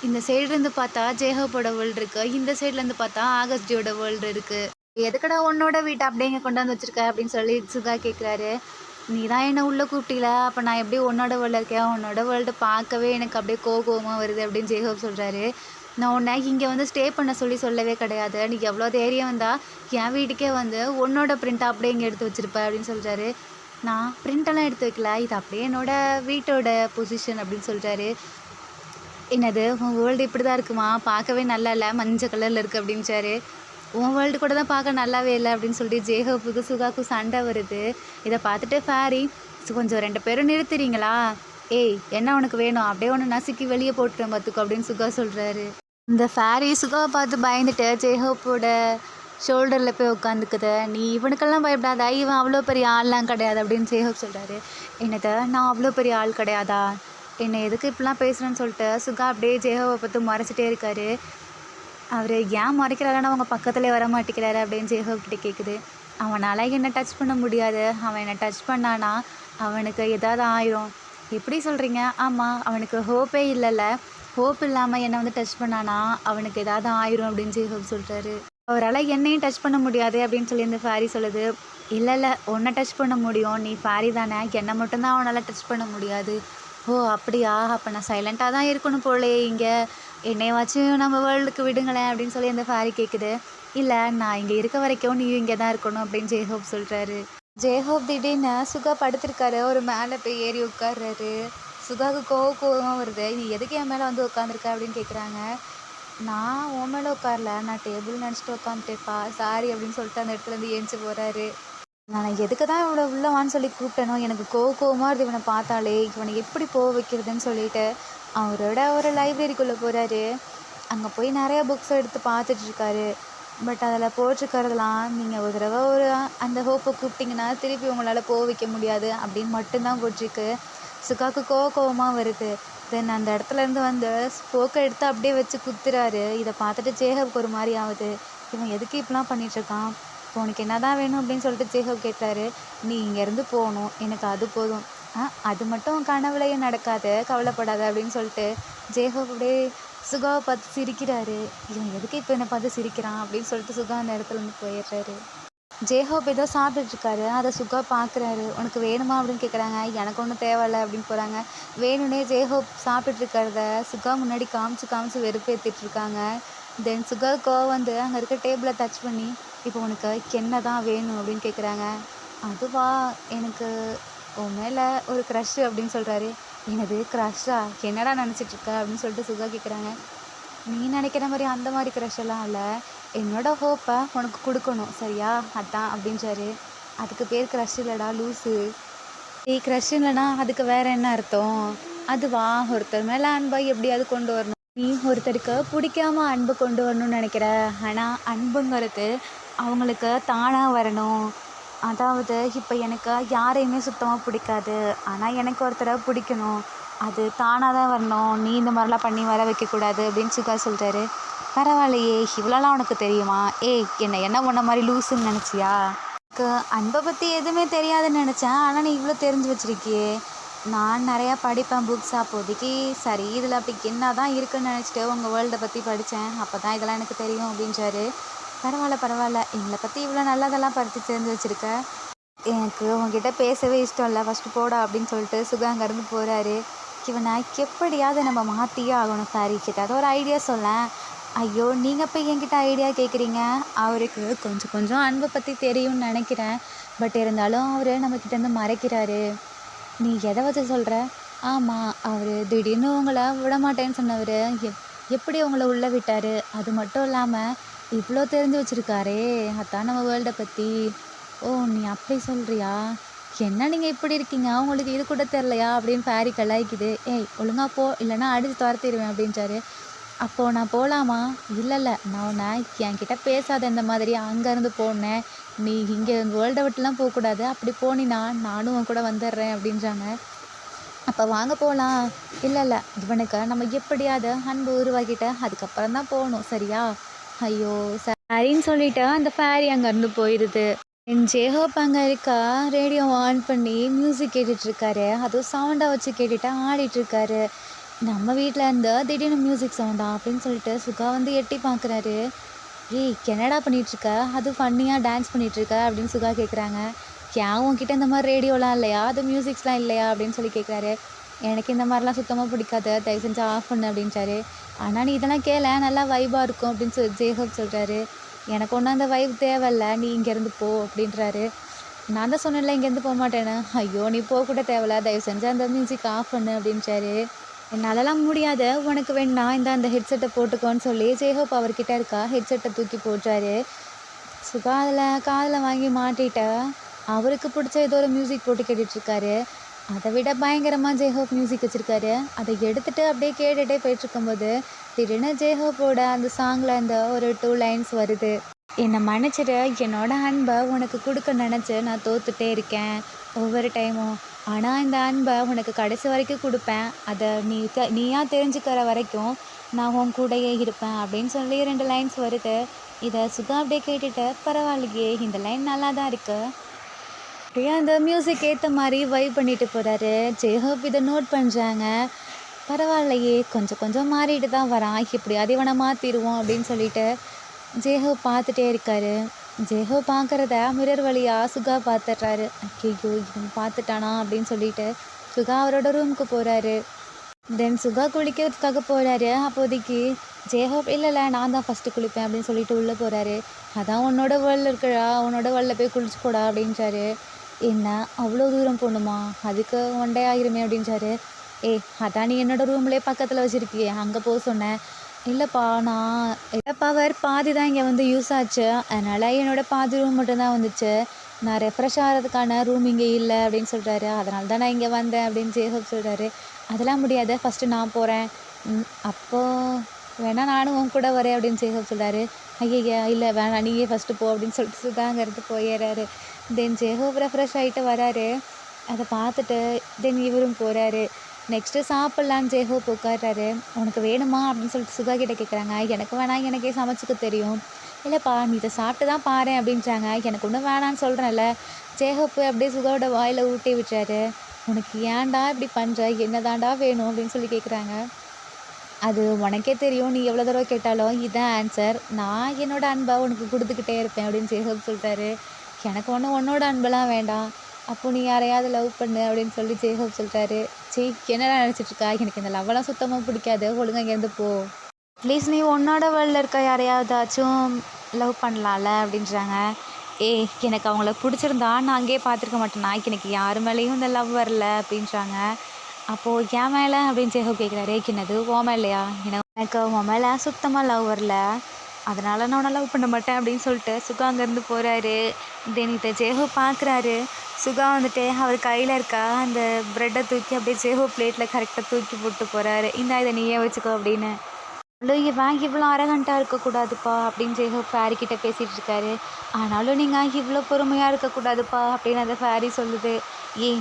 Speaker 1: இந்த சைட்லேருந்து பார்த்தா ஜேஹோப்போட வேர்ல்டு இருக்குது, இந்த சைட்லேருந்து பார்த்தா ஆகஸ்டியோட வேர்ல்டு இருக்குது. எதுக்கடா உன்னோட வீட்டை அப்படியே இங்கே கொண்டாந்து வச்சுருக்க அப்படின்னு சொல்லி சுகா கேட்குறாரு. நீ தான் என்னை உள்ளே கூப்பிட்டில, அப்போ நான் எப்படி உன்னோட வேர்ல்டில் இருக்கேன், உன்னோட வேர்ல்டு பார்க்கவே எனக்கு அப்படியே கோவமாக வருது அப்படின்னு ஜேஹோப் சொல்கிறாரு. நான் உன்னை இங்கே வந்து ஸ்டே பண்ண சொல்லவே கிடையாது. நீ எவ்வளோ தைரியம் வந்தால் என் வீட்டுக்கே வந்து உன்னோட பிரிண்ட்டை அப்படியே இங்கே எடுத்து வச்சுருப்ப அப்படின்னு சொல்கிறாரு. நான் பிரிண்டெல்லாம் எடுத்து வைக்கல, இது அப்படியே என்னோடய வீட்டோட பொசிஷன் அப்படின்னு சொல்கிறாரு. என்னது உன் வேர்ல்டு இப்படி தான் இருக்குமா, பார்க்கவே நல்லா இல்லை, மஞ்சள் கலரில் இருக்குது அப்படின்ச்சாரு. உன் வேர்ல்டு கூட தான் பார்க்க நல்லாவே இல்லை அப்படின்னு சொல்லிட்டு ஜேஹோப்புக்கு சுகாக்கும் சண்டை வருது. இதை பார்த்துட்டு ஃபேரி கொஞ்சம் 2 பேரும் நிறுத்துறீங்களா, ஏய் என்ன உனக்கு வேணும், அப்படியே ஒன்று நசுக்கி வெளியே போட்டுறேன் பார்த்துக்கோ அப்படின்னு சுகா சொல்கிறாரு. இந்த ஃபேரி சுகாவை பார்த்து பயந்துட்டு ஜேஹோப்போட ஷோல்டரில் போய் உட்காந்துக்குது. நீ இவனுக்கெல்லாம் பயப்படாதா, இவன் அவ்வளோ பெரிய ஆள்லாம் கிடையாது அப்படின்னு ஜேஹோப் சொல்கிறாரு. என்னது நான் அவ்வளோ பெரிய ஆள் கிடையாதா, என்னை எதுக்கு இப்படிலாம் பேசுகிறேன்னு சொல்லிட்டு சுகா அப்படியே ஜேஹோவை பார்த்து மறைச்சிட்டே இருக்காரு. அவர் ஏன் மறைக்கிறாருன்னா அவங்க பக்கத்துலேயே வர மாட்டேங்கிறாரு அப்படின்னு ஜேஹோப் கிட்டே கேட்குது. அவனால் என்னை டச் பண்ண முடியாது, அவன் என்னை டச் பண்ணானா அவனுக்கு ஏதாவது ஆயிரும். எப்படி சொல்கிறீங்க, ஆமாம் அவனுக்கு ஹோப்பே இல்லைல்ல, ஹோப் இல்லாமல் என்னை வந்து டச் பண்ணானா அவனுக்கு ஏதாவது ஆயிரும் அப்படின்னு ஜேஹோப் சொல்கிறாரு. அவரால் என்னையும் டச் பண்ண முடியாது அப்படின்னு சொல்லி இந்த ஃபேரி சொல்லுது. இல்லை உன்னை டச் பண்ண முடியும், நீ ஃபேரி தானே, என்னை மட்டும்தான் அவனால் டச் பண்ண முடியாது. ஓ அப்படியா, அப்போ நான் சைலண்ட்டாக தான் இருக்கணும் போலே, இங்கே என்னையாச்சும் நம்ம வேர்ல்டுக்கு விடுங்களேன் அப்படின்னு சொல்லி அந்த ஃபேரி கேட்குது. இல்லை நான் இங்கே இருக்க வரைக்கும் நீ இங்கே தான் இருக்கணும் அப்படின்னு ஜேஹோப் சொல்கிறாரு. ஜேஹோப் திடீர்னு சுகா படுத்திருக்காரு, ஒரு மேலே போய் ஏறி உட்கார்றாரு. சுகாவுக்கு கோவமாக வருது. நீ எதுக்கு என் மேலே வந்து உட்காந்துருக்க அப்படின்னு கேட்குறாங்க. நான் உன் மேலே உட்காரல, நான் டேபிள் நினச்சிட்டு உட்காந்துட்டேப்பா, சாரி அப்படின்னு சொல்லிட்டு அந்த இடத்துலேருந்து ஏஞ்சி போகிறாரு. நான் எதுக்கு தான் இவ்வளோ உள்ளவான்னு சொல்லி கூப்பிட்டேனோ, எனக்கு கோவமாக இருக்குது இவனை பார்த்தாலே, இவனை எப்படி போக வைக்கிறதுன்னு சொல்லிட்டு அவரோட ஒரு லைப்ரரிக்குள்ளே போகிறாரு. அங்கே போய் நிறையா புக்ஸ் எடுத்து பார்த்துட்ருக்காரு. பட் அதில் போட்டிருக்கிறதுலாம் நீங்கள் ஒரு தடவை அந்த ஹோப்பை கூப்பிட்டிங்கன்னா திருப்பி உங்களால் போக வைக்க முடியாது அப்படின்னு மட்டும்தான் போட்டிருக்கு. சுகாவுக்கு கோவமாக வருது. தென் அந்த இடத்துலேருந்து வந்து ஸ்போக்கை எடுத்து அப்படியே வச்சு குத்துறாரு. இதை பார்த்துட்டு ஜேஹோப்க்கு ஒரு மாதிரி ஆகுது. இவன் எதுக்கு இப்படிலாம் பண்ணிகிட்ருக்கான், இப்போ உனக்கு என்ன தான் வேணும் அப்படின்னு சொல்லிட்டு ஜேஹோப் கேட்குறாரு. நீ இங்கேருந்து போகணும், எனக்கு அது போதும். அது மட்டும் கனவுலையே நடக்காது, கவலைப்படாத அப்படின்னு சொல்லிட்டு ஜேஹோப் அப்படியே சுகாவை பார்த்து சிரிக்கிறாரு. இவன் எதுக்கு இப்போ என்னை பார்த்து சிரிக்கிறான் அப்படின்னு சொல்லிட்டு சுகா அந்த இடத்துலேருந்து போயிடுறாரு. ஜேஹோப் ஏதோ சாப்பிட்டுட்ருக்காரு, அதை சுகா பார்க்குறாரு. உனக்கு வேணுமா அப்படின்னு கேட்குறாங்க. எனக்கு ஒன்றும் தேவையில்லை அப்படின்னு போகிறாங்க. வேணும்னே ஜேஹோப் சாப்பிட்டுட்ருக்கிறத சுகா முன்னாடி காமிச்சு வெறுப்பேற்றிட்டுருக்காங்க. தென் சுகா கோவம் வந்து அங்கே இருக்க டேபிளை டச் பண்ணி, இப்போ உனக்கு என்ன தான் வேணும் அப்படின்னு கேட்குறாங்க. அதுவா, எனக்கு உன் மேலே ஒரு க்ரஷ்ஷு அப்படின்னு சொல்கிறாரு. என்னது க்ரஷ்ஷா, என்னடா நினச்சிட்ருக்க அப்படின்னு சொல்லிட்டு சுகா கேட்குறாங்க. நீ நினைக்கிற மாதிரி அந்த மாதிரி க்ரஷ் எல்லாம் இல்லை, என்னோடய ஹோப்பை உனக்கு கொடுக்கணும் சரியா, அதான் அப்படின்றாரு. அதுக்கு பேர் க்ரஷ் இல்லைடா லூஸு. க்ரஷ் இல்லைனா அதுக்கு வேறு என்ன அர்த்தம்? அதுவா, ஒருத்தர் மேலே அன்பை எப்படியாவது கொண்டு வரணும். நீ ஒருத்தருக்கு பிடிக்காம அன்பு கொண்டு வரணும்னு நினைக்கிற, ஆனால் அன்புங்கிறது அவங்களுக்கு தானாக வரணும். அதாவது இப்போ எனக்கு யாரையுமே சுத்தமாக பிடிக்காது, ஆனால் எனக்கு ஒருத்தரை பிடிக்கணும், அது தானாக தான் வரணும், நீ இந்த மாதிரிலாம் பண்ணி வர வைக்கக்கூடாது அப்படின்னு சுகா சொல்கிறாரு. பரவாயில்லையே, இவ்வளோலாம் உனக்கு தெரியுமா, ஏய் என்ன உன்ன மாதிரி லூஸுன்னு நினச்சியா, எனக்கு அன்பை பற்றி எதுவுமே தெரியாதுன்னு நினச்சேன், ஆனால் நீ இவ்வளோ தெரிஞ்சு வச்சுருக்கியே. நான் நிறையா படிப்பேன் புக்ஸ், அப்போதைக்கு சரி இதில் அப்படி என்ன தான் இருக்குன்னு நினச்சிட்டு உங்கள் வேர்ல்டை பற்றி படித்தேன், அப்போ தான் இதெல்லாம் எனக்கு தெரியும் அப்படின்றாரு. பரவாயில்ல, எங்களை பற்றி இவ்வளோ நல்லதெல்லாம் படித்து தெரிஞ்சு வச்சுருக்க, எனக்கு உங்ககிட்ட பேசவே இஷ்டம் இல்லை, ஃபஸ்ட்டு போடா அப்படின்னு சொல்லிட்டு சுகா அங்கேருந்து போகிறாரு. இவனை எப்படியாவது நம்ம மாற்றியே ஆகணும், சாரி கிட்ட ஒரு ஐடியா சொல்லேன். ஐயோ நீங்கள் போய் என்கிட்ட ஐடியா கேட்குறீங்க, அவருக்கு கொஞ்சம் அன்பை பற்றி தெரியும்னு நினைக்கிறேன், பட் இருந்தாலும் அவர் நம்மக்கிட்டேருந்து மறைக்கிறாரு. நீ எதை வச்சு சொல்கிற? ஆமாம், அவர் திடீர்னு உங்களை விடமாட்டேன்னு சொன்னவர் எப்படி உங்களை உள்ளே விட்டார், அது மட்டும் இல்லாமல் இவ்வளோ தெரிஞ்சு வச்சுருக்காரே, அதான் நம்ம வேர்ல்டை பற்றி. ஓ நீ அப்படி சொல்கிறியா, என்ன நீங்கள் இப்படி இருக்கீங்க, உங்களுக்கு இது கூட தெரிலையா அப்படின்னு ஃபேரி கலாய்க்குது. ஏய் ஒழுங்கா போ, இல்லைனா அடித்து துரத்திடுவேன் அப்படின்றாரு. அப்போது நான் போகலாமா? இல்லை நான் உன்னை என்கிட்ட பேசாத இந்த மாதிரி அங்கேருந்து போனேன், நீ இங்கே வேர்ல்டை விட்டுலாம் போகக்கூடாது, அப்படி போனினா நானும் உன் கூட வந்துடுறேன் அப்படின்றாங்க. அப்போ வாங்க போகலாம். இல்லை இவனுக்கு நம்ம எப்படியாவது அன்பு உருவாக்கிட்ட அதுக்கப்புறம் தான் போகணும் சரியா. ஐயோ சரின்னு சொல்லிட்டு அந்த ஃபேரி அங்கேருந்து போயிடுது. என் ஜேஹோப் அங்கே இருக்கா, ரேடியோ ஆன் பண்ணி மியூசிக் கேட்டுட்ருக்காரு, அதுவும் சவுண்டாக வச்சு கேட்டுட்டு ஆடிட்டுருக்காரு. நம்ம வீட்டில் இருந்து திடீர்னு மியூசிக் சவுண்டா அப்படின்னு சொல்லிட்டு சுகா வந்து எட்டி பார்க்குறாரு. ஏய் என்னடா பண்ணிகிட்ருக்க, அது ஃபன்னியாக டான்ஸ் பண்ணிகிட்ருக்க அப்படின்னு சுகா கேட்குறாங்க. ஏன் உன்கிட்ட இந்த மாதிரி ரேடியோலாம் இல்லையா, அது மியூசிக்ஸ்லாம் இல்லையா அப்படின்னு சொல்லி கேட்குறாரு. எனக்கு இந்த மாதிரிலாம் சுத்தமாக பிடிக்காது, தயவு செஞ்சு ஆஃப் பண்ணு அப்படின்ட்டாரு. ஆனால் நீ இதெல்லாம் கேள, நல்லா வைபாக இருக்கும் அப்படின்னு சொல்லி ஜேஹப் சொல்கிறாரு. எனக்கு ஒன்றும் அந்த வைப் தேவையில்ல, நீ இங்கேருந்து போ அப்படின்றாரு. நான் தான் சொன்னேன்ல இங்கேருந்து போக மாட்டேன்னு. ஐயோ நீ போக கூட தேவையில்ல, தயவு செஞ்சு அந்த மியூசிக் ஆஃப் பண்ணு அப்படின்ட்டாரு. என்னாலலாம் முடியாது, உனக்கு வேணா அந்த ஹெட்செட்டை போட்டுக்கோன்னு சொல்லி ஜேஹப் அவர்கிட்ட இருக்கா ஹெட்செட்டை தூக்கி போட்டாரு. சுகா அதில் காதில் வாங்கி மாட்டிட்ட அவருக்கு பிடிச்ச ஏதோ ஒரு மியூசிக் போட்டு கேட்டுட்ருக்காரு. அதை விட பயங்கரமாக ஜேஹோப் மியூசிக் வச்சுருக்காரு. அதை எடுத்துகிட்டு அப்படியே கேட்டுகிட்டே போயிட்டுருக்கும்போது திடீர்னு ஜேஹோப்போட அந்த சாங்கில் அந்த ஒரு 2 லைன்ஸ் வருது. என்னை மன்னிச்சிடு, என்னோட அன்பை உனக்கு கொடுக்க நினச்சி நான் தோத்துட்டே இருக்கேன் ஒவ்வொரு டைமும். ஆனால் இந்த அன்பை உனக்கு கடைசி வரைக்கும் கொடுப்பேன், அதை நீயா தெரிஞ்சுக்கிற வரைக்கும் நான் உன் கூடயே இருப்பேன் அப்படின்னு சொல்லி 2 லைன்ஸ் வருது. இதை சுகா அப்படியே கேட்டுட்டு பரவாயில்லையே இந்த லைன் நல்லா தான் இருக்குது அப்படியே அந்த மியூசிக் ஏற்ற மாதிரி வைப் பண்ணிட்டு போகிறாரு. ஜேஹோப் இதை நோட் பண்ணுறாங்க. பரவாயில்லையே கொஞ்சம் கொஞ்சம் மாறிட்டு தான் வரான், எப்படியாவது இவனை மாற்றிடுவோம் அப்படின்னு சொல்லிட்டு ஜேஹோப் பார்த்துட்டே இருக்காரு. ஜேஹோப் பார்க்குறத மிரர் வழியாக சுகா பார்த்துட்றாரு. ஐயோ இவன் பார்த்துட்டானா அப்படின்னு சொல்லிட்டு சுகா அவரோட ரூமுக்கு போகிறாரு. தென் சுகா குளிக்கிறதுக்காக போகிறாரு. அப்போதைக்கு ஜேஹோப் இல்லைல்ல நான் தான் ஃபஸ்ட்டு குளிப்பேன் அப்படின்னு சொல்லிட்டு உள்ளே போகிறாரு. அதான் உன்னோட வேர்ல்டில் இருக்கிறா, உன்னோட வேர்ல்டில் போய் குளிச்சுக்கூடா அப்படின்றாரு. என்ன அவ்வளோ தூரம் போகணுமா, அதுக்கு 1 டே ஆகிருமே அப்படின்றாரு. அதான் நீ என்னோடய ரூம்லேயே பக்கத்தில் வச்சுருக்கியே, அங்கே போக சொன்னேன். இல்லைப்பா நான் பவர் பாதி தான் இங்கே வந்து யூஸ் ஆச்சு, அதனால் என்னோடய பாதி ரூம் மட்டும்தான் வந்துச்சு, நான் ரெஃப்ரெஷ் ஆகிறதுக்கான ரூம் இங்கே இல்லை அப்படின்னு சொல்கிறாரு. அதனால தான் நான் இங்கே வந்தேன் அப்படின்னு ஜேஹோப் சொல்கிறாரு. அதெல்லாம் முடியாது, ஃபஸ்ட்டு நான் போகிறேன். அப்போது வேணா நானும் உன் கூட வரேன் அப்படின்னு ஜேஹோப் சொல்கிறாரு. ஐயா இல்லை வேணாம் நீயே ஃபஸ்ட்டு போ அப்படின்னு சொல்லிட்டு சுதாங்கிறது போயிடுறாரு. தென் ஜேஹோப் ரெஃப்ரெஷ் ஆகிட்டு வராரு. அதை பார்த்துட்டு தென் இவரும் போகிறாரு. நெக்ஸ்ட்டு சாப்பிட்லான்னு ஜேஹோப் உட்கார்றாரு. உனக்கு வேணுமா அப்படின்னு சொல்லிட்டு சுகா கிட்டே கேட்குறாங்க. எனக்கு வேணாம், எனக்கே சமைச்சிக்க தெரியும். இல்லைப்பா நீ இதை சாப்பிட்டு தான் பாரு அப்படின்றாங்க. எனக்கு ஒன்றும் வேணான்னு சொல்கிறேன்ல. ஜேஹோப்பு அப்படியே சுகாவோட வாயில் ஊட்டி விட்டுறாரு. உனக்கு ஏன்டா இப்படி பண்ணுற, என்னதாண்டா வேணும் அப்படின்னு சொல்லி கேட்குறாங்க. அது உனக்கே தெரியும், நீ எவ்வளோ தடவை கேட்டாலும் இதுதான் ஆன்சர், நான் என்னோடய அன்பை உனக்கு கொடுத்துக்கிட்டே இருப்பேன் அப்படின்னு ஜேஹோப் சொல்கிறாரு. எனக்கு ஒன்றும் உன்னோட அன்பெல்லாம் வேண்டாம், அப்போது நீ யாரையாவது லவ் பண்ணு அப்படின்னு சொல்லி ஜேஹோப் சொல்கிறாரு. என்னடா நினச்சிட்ருக்கா, எனக்கு இந்த லவ்வெல்லாம் சுத்தமாக பிடிக்காது, ஒழுங்காக இங்கேருந்து போ, ப்ளீஸ் நீ உன்னோட வேர்ல்டில் இருக்க யாரையாவதாச்சும் லவ் பண்ணலாம்ல அப்படின்றாங்க. எனக்கு அவங்கள பிடிச்சிருந்தா நான் அங்கேயே பார்த்துருக்க மாட்டேனா, எனக்கு யார் மேலேயும் இந்த லவ் வரல அப்படின்றாங்க. அப்போது என் மேலே அப்படின்னு ஜேஹோப் கேட்குறாரு. என்னது உன் மேலையா, எனக்கு உன் மேலே சுத்தமாக லவ் வரல, அதனால் நான் உன்னை லவ் பண்ண மாட்டேன் அப்படின்னு சொல்லிட்டு சுகா அங்கேருந்து போகிறாரு. தென் இதை ஜேஹோப் பார்க்குறாரு. சுகா வந்துட்டு அவர் கையில் இருக்க அந்த ப்ரெட்டை தூக்கி அப்படியே ஜேஹோப் பிளேட்டில் கரெக்டாக தூக்கி போட்டு போகிறாரு. இதை நீயே வச்சுக்கோ அப்படின்னு. இவன் இவ்வளோ அரகண்ட்டாக இருக்கக்கூடாதுப்பா அப்படின்னு ஜேஹோப் ஃபேரிக்கிட்ட பேசிகிட்டு இருக்காரு. ஆனாலும் நீங்கள் இவ்வளோ பொறுமையாக இருக்கக்கூடாதுப்பா அப்படின்னு அந்த ஃபேரி சொல்லுது.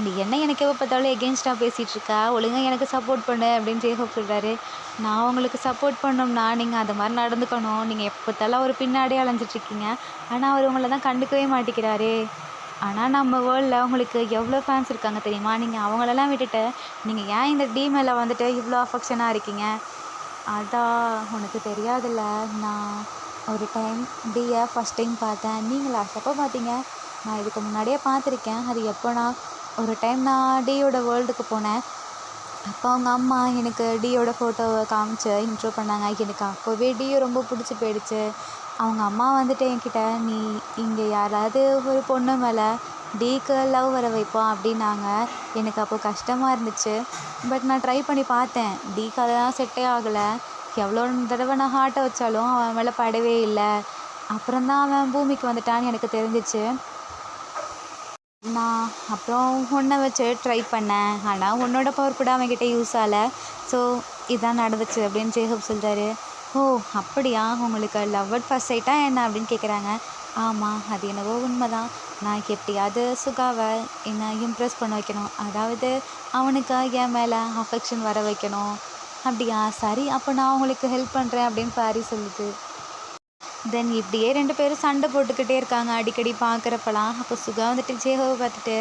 Speaker 1: நீ என்ன எனக்கு எப்போ பார்த்தாலும் எகென்ஸ்டாக பேசிகிட்டு இருக்கா, ஒழுங்காக எனக்கு சப்போர்ட் பண்ணு அப்படின்னு ஜேஹோப் சொல்கிறாரு. நான் உங்களுக்கு சப்போர்ட் பண்ணோம்னா நீங்கள் அது மாதிரி நடந்துக்கணும், நீங்கள் எப்போ பார்த்தாலும் அவர் பின்னாடியே அலைஞ்சிட்ருக்கீங்க, ஆனால் அவர் உங்களை தான் கண்டுக்கவே மாட்டேங்கிறாரே. ஆனால் நம்ம வேர்ல்டில் உங்களுக்கு எவ்வளோ ஃபேன்ஸ் இருக்காங்க தெரியுமா, நீங்கள் அவங்களெல்லாம் விட்டுட்டு நீங்கள் ஏன் இந்த டி மேலே வந்துட்டு இவ்வளோ அஃபெக்ஷனாக இருக்கீங்க. அதான் உனக்கு தெரியாதுல்ல, நான் ஒரு டைம் டியை ஃபஸ்ட் டைம் பார்த்தேன், நீங்கள் லாஸ்ட் எப்போ பார்த்தீங்க, நான் இதுக்கு முன்னாடியே பார்த்துருக்கேன். அது எப்போனா ஒரு டைம் நான் டியோட வேர்ல்டுக்கு போனேன், அப்போ அவங்க அம்மா எனக்கு டியோட ஃபோட்டோவை காமிச்சு இன்ட்ரோ பண்ணாங்க. எனக்கு அப்போவே டியோ ரொம்ப பிடிச்சி போயிடுச்சு. அவங்க அம்மா வந்துட்டு என்கிட்ட நீ இங்கே யாராவது ஒரு பொண்ணு மேலே டிக்கு லவ் வர வைப்போம் அப்படின்னாங்க. எனக்கு அப்போது கஷ்டமாக இருந்துச்சு. பட் நான் ட்ரை பண்ணி பார்த்தேன், டிக்கு அதெல்லாம் செட்டே ஆகலை. எவ்வளோ தடவை நான் ஹார்ட்டை வச்சாலும் அவன் மேலே படவே இல்லை. அப்புறம்தான் அவன் பூமிக்கு வந்துட்டான்னு எனக்கு தெரிஞ்சிச்சு. நான் அப்புறம் உன்னை வச்சு ட்ரை பண்ணேன், ஆனால் உன்னோட பவர் கூட அவன்கிட்ட யூஸ் ஆகலை. ஸோ இதான் நடந்துச்சு அப்படின்னு ஜேஹோப் சொல்கிறாரு. அப்படியா, உங்களுக்கு லவ் அட் ஃபர்ஸ்ட் சைட்டா என்ன அப்படின்னு கேட்குறாங்க. ஆமாம், அது என்னவோ உண்மைதான். நான் எப்படியாவது சுகாவை என்னை இம்ப்ரெஸ் பண்ண வைக்கணும், அதாவது அவனுக்கு என் மேலே அஃபெக்ஷன் வர வைக்கணும். அப்படியா, சரி அப்போ நான் உங்களுக்கு ஹெல்ப் பண்ணுறேன் அப்படின்னு பாரி சொல்லுது. தென் இப்படியே 2 பேரும் சண்டை போட்டுக்கிட்டே இருக்காங்க அடிக்கடி பார்க்குறப்பலாம். அப்போ சுகா வந்துட்டு ஜேஹோவை பார்த்துட்டு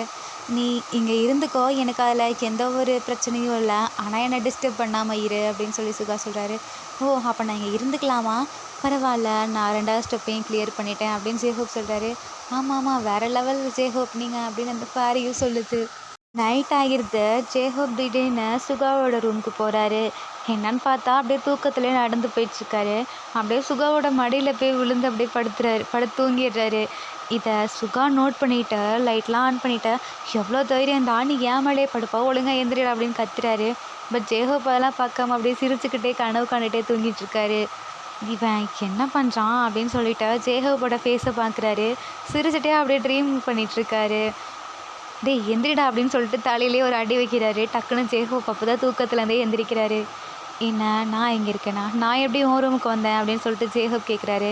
Speaker 1: நீ இங்கே இருந்துக்கோ, எனக்கு அதில் எந்த ஒரு பிரச்சனையும் இல்லை, ஆனால் என்னை டிஸ்டர்ப் பண்ணாமல் இரு அப்படின்னு சொல்லி சுகா சொல்கிறாரு. அப்போ நான் இங்கே இருந்துக்கலாமா, பரவாயில்ல, நான் 2வது ஸ்டெப்பையும் கிளியர் பண்ணிட்டேன் அப்படின்னு ஜேஹோப் சொல்கிறாரு. ஆமாம் ஆமாம், வேறு லெவல் ஜேஹோப் நீங்கள் அப்படின்னு அந்த ஃபேரியும் சொல்லுது. நைட் ஆகிருது. ஜேஹோப் திடீர்னு சுகாவோட ரூமுக்கு போகிறாரு. என்னன்னு பார்த்தா அப்படியே தூக்கத்துலேயே நடந்து போயிட்டுருக்காரு. அப்படியே சுகாவோட மடியில் போய் விழுந்து அப்படியே படுத்து தூங்கிடுறாரு. இதை சுகா நோட் பண்ணிவிட்டு லைட்லாம் ஆன் பண்ணிவிட்டு, எவ்வளோ தைரியம் தான் நீ ஏன் மேலே படுப்பா, ஒழுங்காக எந்திரிடா அப்படின்னு கத்துறாரு. பட் ஜேஹோப் அதெல்லாம் பார்க்காம அப்படியே சிரிச்சுக்கிட்டே கனவு காண்டுகிட்டே தூங்கிட்டு இருக்காரு. இவன் என்ன பண்ணுறான் அப்படின்னு சொல்லிட்டு ஜேஹோப்போட ஃபேஸை பார்க்குறாரு. சிரிச்சுட்டே அப்படியே ட்ரீம் பண்ணிகிட்ருக்காரு. டேய் எந்திரிடா அப்படின்னு சொல்லிட்டு தலையிலே ஒரு அடி வைக்கிறாரு. டக்குன்னு ஜேஹோப் அப்போ தான் தூக்கத்துலேருந்தே எந்திரிக்கிறாரு. என்ன, நான் எங்கே இருக்கேனா, நான் எப்படி உன் ரூமுக்கு வந்தேன் அப்படின்னு சொல்லிட்டு ஜேஹோப் கேட்குறாரு.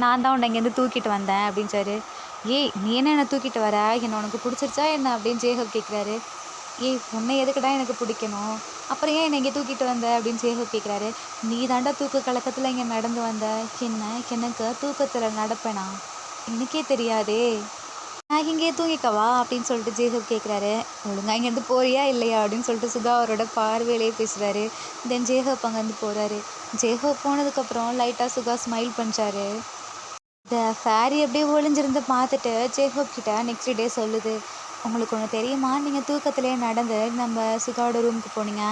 Speaker 1: நான் தான் உன்னை இங்கேருந்து தூக்கிட்டு வந்தேன் அப்படின்றாரு. ஏய் நீ என்ன தூக்கிட்டு வர, என்ன உனக்கு பிடிச்சிருச்சா என்ன அப்படின்னு ஜேஹோப் கேட்குறாரு. ஏய் உன்னை எதுக்குடா எனக்கு பிடிக்கணும், அப்புறம் ஏன் என்னை இங்கே தூக்கிட்டு வந்த அப்படின்னு ஜேஹோப் கேட்குறாரு. நீ தாண்டா தூக்க கலக்கத்தில் இங்கே நடந்து வந்த, எனக்கு தூக்கத்தில் நடப்பேனா, எனக்கே தெரியாதே, நான் இங்கேயே தூங்கிக்கவா அப்படின்னு சொல்லிட்டு ஜேஹோப் கேட்குறாரு. ஒழுங்கா இங்கேருந்து போறியா இல்லையா அப்படின்னு சொல்லிட்டு சுகா அவரோட பார்வையிலே பேசுகிறாரு. தென் ஜேஹோப் அங்கேருந்து போகிறாரு. ஜேஹோப் போனதுக்கப்புறம் லைட்டாக சுகா ஸ்மைல் பண்ணுறாரு. இந்த ஃபேரி அப்படியே ஒளிஞ்சிருந்து பார்த்துட்டு ஜேஹோப் கிட்ட நெக்ஸ்ட் டே சொல்லுது. உங்களுக்கு ஒன்று தெரியுமா, நீங்கள் தூக்கத்திலே நடந்து நம்ம சுகாவோட ரூமுக்கு போனீங்க,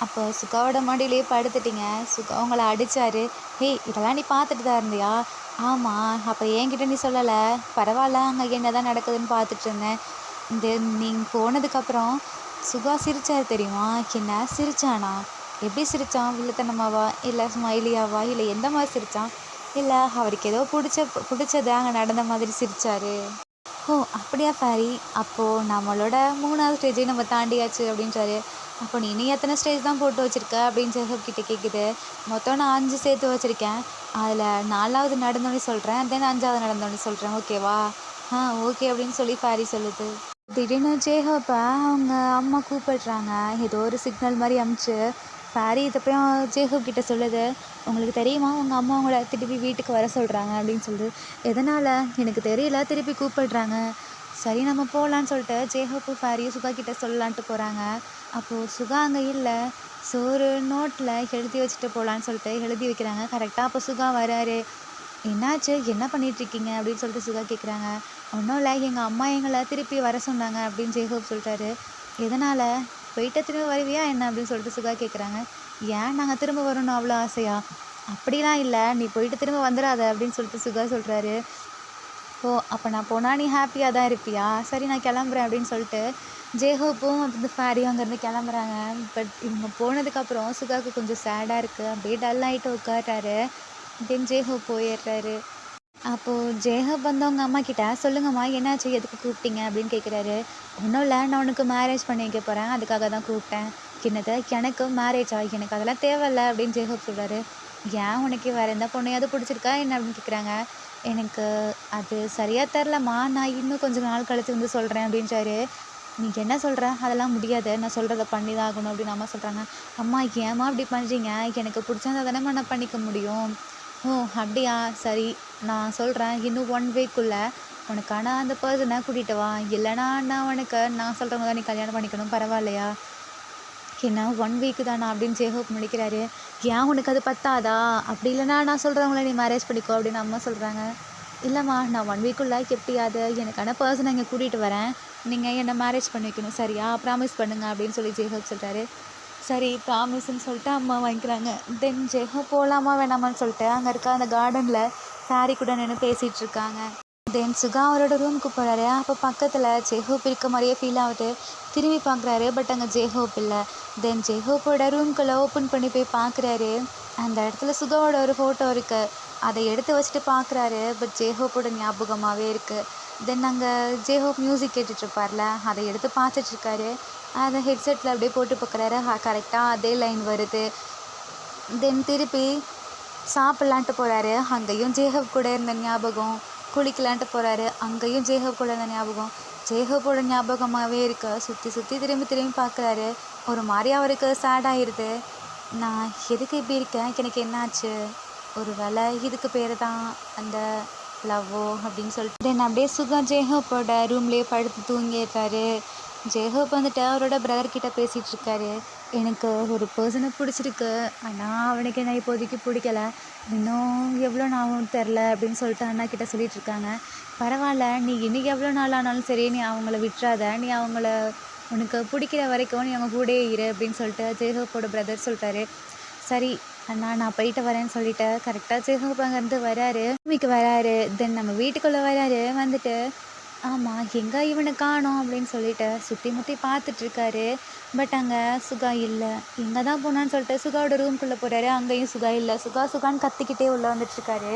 Speaker 1: அப்போ சுகாவோட மடியிலே படுத்துட்டீங்க, சுகா உங்களை அடித்தார். ஹேய் இதெல்லாம் நீ பார்த்துட்டு தான் இருந்தியா, ஆமாம் அப்போ என்கிட்ட நீ சொல்லலை, பரவாயில்ல அங்கே என்ன தான் நடக்குதுன்னு பார்த்துட்டு இருந்தேன். இந்த நீங்கள் போனதுக்கப்புறம் சுகா சிரிச்சார் தெரியுமா, என்ன சிரிச்சானா, எப்படி சிரித்தான், வில்லத்தனமாவா இல்லை ஸ்மைலியாவா இல்லை எந்த மாதிரி சிரித்தான், இல்லை அவருக்கு ஏதோ பிடிச்சது அங்கே நடந்த மாதிரி சிரித்தார். ஓ அப்படியா ஃபேரி, அப்போது நம்மளோட 3வது ஸ்டேஜையும் நம்ம தாண்டியாச்சு அப்படின்றாரு. அப்போ நீ இனி எத்தனை ஸ்டேஜ் தான் போட்டு வச்சுருக்க அப்படின்னு ஜேஹோப் கிட்டே கேட்குது. மொத்தம் நான் 5 சேர்த்து வச்சுருக்கேன், அதில் 4வது நடந்தோடனே சொல்கிறேன், தென் 5வது நடந்தோடனே சொல்கிறேன், ஓகேவா. ஓகே அப்படின்னு சொல்லி ஃபேரி சொல்லுது. திடீர்னு ஜேஹோப்பை அவங்க அம்மா கூப்பிடுறாங்க. ஏதோ ஒரு சிக்னல் மாதிரி அமுச்சு ஃபேரி இதை போய் ஜேஹோப் கிட்ட சொல்லுது. உங்களுக்கு தெரியுமா, உங்கள் அம்மா அவங்கள திருப்பி வீட்டுக்கு வர சொல்கிறாங்க அப்படின்னு சொல்லுது. எதனால் எனக்கு தெரியல, திருப்பி கூப்பிடுறாங்க. சரி நம்ம போகலான்னு சொல்லிட்டு ஜேஹோப்பு ஃபேரியும் சுகா கிட்ட சொல்லலான்ட்டு போகிறாங்க. அப்போது சுகா அங்கே இல்லை. ஸோ ஒரு நோட்டில் எழுதி வச்சுட்டு போகலான்னு சொல்லிட்டு எழுதி வைக்கிறாங்க. கரெக்டாக அப்போ சுகா வராரு. என்னாச்சு, என்ன பண்ணிகிட்ருக்கீங்க அப்படின்னு சொல்லிட்டு சுகா கேட்குறாங்க. ஒன்றும் இல்லை, எங்கள் அம்மா எங்களை திருப்பி வர சொன்னாங்க அப்படின்னு ஜேஹோப் சொல்லிட்டாரு. எதனால், போயிட்டு திரும்ப வருவியா என்ன அப்படின்னு சொல்லிட்டு சுகா கேட்குறாங்க. ஏன் நாங்கள் திரும்ப வரணும் அவ்வளோ ஆசையா, அப்படிலாம் இல்லை, நீ போயிட்டு திரும்ப வந்துடாத அப்படின்னு சொல்லிட்டு சுகா சொல்கிறாரு. ஓ அப்போ நான் போனால் நீ ஹாப்பியாக தான் இருப்பியா, சரி நான் கிளம்புறேன் அப்படின்னு சொல்லிட்டு ஜேஹோப்பும் வந்து ஃபேரியும் அங்கேருந்து கிளம்புறாங்க. பட் இவங்க போனதுக்கப்புறம் சுகாவுக்கு கொஞ்சம் சேடாக இருக்குது. அப்படியே டல் ஆகிட்டு உட்கார்றாரு. தென் ஜேஹோப் போயிடுறாரு. அப்போது ஜேஹப் வந்து அவங்க அம்மா கிட்ட, சொல்லுங்கம்மா என்னாச்சு, எதுக்கு கூப்பிட்டீங்க அப்படின்னு கேட்குறாரு. ஒன்றும் இல்லை, நான் உனக்கு மேரேஜ் பண்ணி வைக்க போகிறேன், அதுக்காக தான் கூப்பிட்டேன். என்னது, எனக்கு மேரேஜா, எனக்கு அதெல்லாம் தேவையில்ல அப்படின்னு ஜேஹப் சொல்கிறாரு. ஏன், உனக்கு வேறு எந்த பொண்ணையாவது பிடிச்சிருக்கா என்ன அப்படின்னு கேட்குறாங்க. எனக்கு அது சரியாக தெரிலம்மா, நான் இன்னும் கொஞ்சம் நாள் கழித்து வந்து சொல்கிறேன் அப்படின்றாரு. நீங்கள் என்ன சொல்கிற, அதெல்லாம் முடியாது, நான் சொல்கிறத பண்ணி தான் ஆகணும் அப்படின்னு அம்மா சொல்கிறாங்க. அம்மா ஏம்மா அப்படி பண்ணுறீங்க, எனக்கு பிடிச்சா தானேம்மா நான் பண்ணிக்க முடியும். ஓ அப்படியா, சரி நான் சொல்கிறேன், இன்னும் 1 வீக்குள்ளே உனக்கான அந்த பர்சனை கூட்டிகிட்டு வா, இல்லைனா நான் சொல்கிறவங்க தான் நீ கல்யாணம் பண்ணிக்கணும், பரவாயில்லையா. என்ன 1 வீக்கு தானா அப்படின்னு ஜேஹோப் முடிக்கிறாரு. ஏன் உனக்கு அது பத்தாதா, அப்படி இல்லைனா நான் சொல்கிறவங்கள நீ மேரேஜ் பண்ணிக்கோ அப்படின்னு அம்மா சொல்கிறாங்க. இல்லைம்மா, நான் 1 வீக்குள்ளே எப்படியாவது எனக்கான பர்சனை இங்கே கூட்டிகிட்டு வரேன், நீங்கள் என்னை மேரேஜ் பண்ணி வைக்கணும், சரியா, ப்ராமிஸ் பண்ணுங்க அப்படின்னு சொல்லி ஜேஹோப் சொல்கிறாரு. சரி ப்ராமிஸ்ன்னு சொல்லிட்டு அம்மா வாங்கிக்கிறாங்க. தென் ஜேஹோப் போகலாமா வேணாமான்னு சொல்லிட்டு அங்கே இருக்க அந்த கார்டனில் ஃபேரி கூட நின்று பேசிகிட்டு இருக்காங்க. தென் சுகா அவரோட ரூமுக்கு போகிறாரு. அப்போ பக்கத்தில் ஜேஹோப் இருக்க மாதிரியே ஃபீல் ஆகுது. திரும்பி பார்க்குறாரு, பட் அங்கே ஜேஹோப் இல்லை. தென் ஜேஹோப்போட ரூம்குள்ளே ஓப்பன் பண்ணி போய் பார்க்குறாரு. அந்த இடத்துல சுகாவோட ஒரு ஃபோட்டோ இருக்குது. அதை எடுத்து வச்சுட்டு பார்க்குறாரு, பட் ஜேஹோப்போட ஞாபகமாகவே இருக்குது. தென் அங்கே ஜேஹோப் மியூசிக் கேட்டுட்ருப்பார்ல, அதை எடுத்து பார்த்துட்ருக்காரு. அதை ஹெட்செட்டில் அப்படியே போட்டு பார்க்குறாரு. கரெக்டாக அதே லைன் வருது. தென் திருப்பி சாப்பிட்லான்ட்டு போகிறாரு. அங்கேயும் ஜேஹோப் கூட இருந்த ஞாபகம். குளிக்கலான்ட்டு போகிறாரு. அங்கேயும் ஜேஹோப் கூட இருந்த ஞாபகம். ஜேஹோப்போட ஞாபகமாகவே இருக்க. சுற்றி சுற்றி திரும்பி பார்க்குறாரு. ஒரு மாதிரி அவருக்கு சேடாகிடுது. நான் எதுக்கு இப்படி இருக்கேன், எனக்கு என்னாச்சு, ஒரு வேளை இதுக்கு பேர் தான் அந்த லவ்வோ அப்படின்னு சொல்லிட்டு தென் அப்படியே சுகா ஜேஹோப்போட ரூம்லேயே படுத்து தூங்கிடுறாரு. ஜேஹோப் வந்துட்டு அவரோட பிரதர் கிட்ட பேசிகிட்டு இருக்காரு. எனக்கு ஒரு பர்சனை பிடிச்சிருக்கு, ஆனால் அவனுக்கு என்ன இப்போதைக்கு பிடிக்கல, இன்னும் எவ்வளோ நாளும் தெரில அப்படின்னு சொல்லிட்டு அண்ணா கிட்ட சொல்லிட்டு இருக்காங்க. பரவாயில்ல, நீ இன்னைக்கு எவ்வளோ நாள் ஆனாலும் சரி, நீ அவங்கள விட்டுறாத, நீ அவங்கள உனக்கு பிடிக்கிற வரைக்கும் நீ அவங்க கூடயே இரு அப்படின்னு சொல்லிட்டு ஜேஹோப்போட பிரதர் சொல்லிட்டாரு. சரி அண்ணா, நான் போயிட்டு வரேன்னு சொல்லிட்டு கரெக்டாக ஜேஹோப் அங்கேருந்து வராரு, பூமிக்கு வராரு. தென் நம்ம வீட்டுக்குள்ளே வராரு. வந்துட்டு ஆமாம், எங்கே இவனை காணோம் அப்படின்னு சொல்லிட்டு சுற்றி முற்றி பார்த்துட்ருக்காரு. பட் அங்கே சுகா இல்லை. எங்கே தான் போனான்னு சொல்லிட்டு சுகாவோட ரூம்குள்ளே போகிறாரு. அங்கேயும் சுகா இல்லை. சுகா சுகான்னு கத்திக்கிட்டே உள்ளே வந்துட்டுருக்காரு.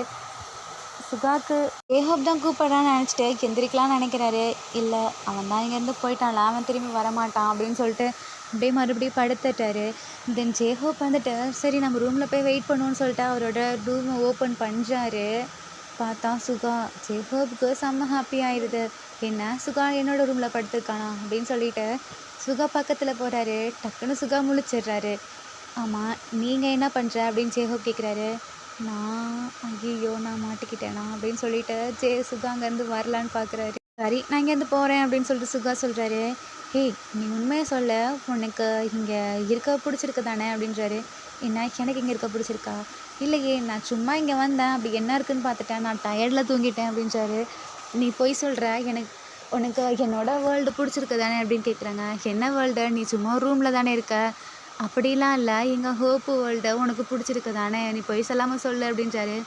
Speaker 1: சுகாவுக்கு ஜேஹோப் தான் கூப்பிட்றான்னு நினச்சிட்டு எந்திரிக்கலாம்னு நினைக்கிறாரு. இல்லை, அவன் தான் இங்கேருந்து போயிட்டான்ல, அவன் திரும்பி வரமாட்டான் அப்படின்னு சொல்லிட்டு அப்படியே மறுபடியும் படுத்துட்டாரு. தென் ஜேஹோப் வந்துட்டு சரி நம்ம ரூமில் போய் வெயிட் பண்ணுவோன்னு சொல்லிட்டு அவரோட ரூமை ஓப்பன் பண்ணுறாரு. பார்த்தா சுகா. ஜேஹோப்புக்கு செம்ம ஹாப்பி ஆயிடுது. என்ன சுகா என்னோட ரூமில் படுத்துருக்கானா அப்படின்னு சொல்லிட்டு சுகா பக்கத்தில் போகிறாரு. டக்குன்னு சுகா முழிச்சிடுறாரு. ஆமாம், நீங்கள் என்ன பண்ணுற அப்படின்னு ஜேஹோப் கேட்குறாரு. நான் ஐயோ நான் மாட்டிக்கிட்டேனா அப்படின்னு சொல்லிட்டு சுகா அங்கேருந்து வரலான்னு பார்க்குறாரு. சரி நான் இங்கேருந்து போகிறேன் அப்படின்னு சொல்லிட்டு சுகா சொல்கிறாரு. ஏய், நீ உண்மையை சொல்ல, உனக்கு இங்கே இருக்க பிடிச்சிருக்கு தானே அப்படின்றாரு. என்ன எனக்கு இங்கே இருக்க பிடிச்சிருக்கா? இல்லையே, நான் சும்மா இங்கே வந்தேன், அப்படி என்ன இருக்குன்னு பார்த்துட்டேன், நான் டயர்டில் தூங்கிட்டேன் அப்படின்றாரு. நீ போய் சொல்கிற, உனக்கு என்னோட வேர்ல்டு பிடிச்சிருக்கு தானே அப்படின்னு கேட்குறாங்க. என்ன வேர்ல்டு? நீ சும்மா ரூமில் தானே இருக்க? அப்படிலாம் இல்லை, எங்கள் ஹோப்பு வேர்ல்டு உனக்கு பிடிச்சிருக்கு தானே, நீ போய் சொல்லாமல் சொல்லு அப்படின்றாரு.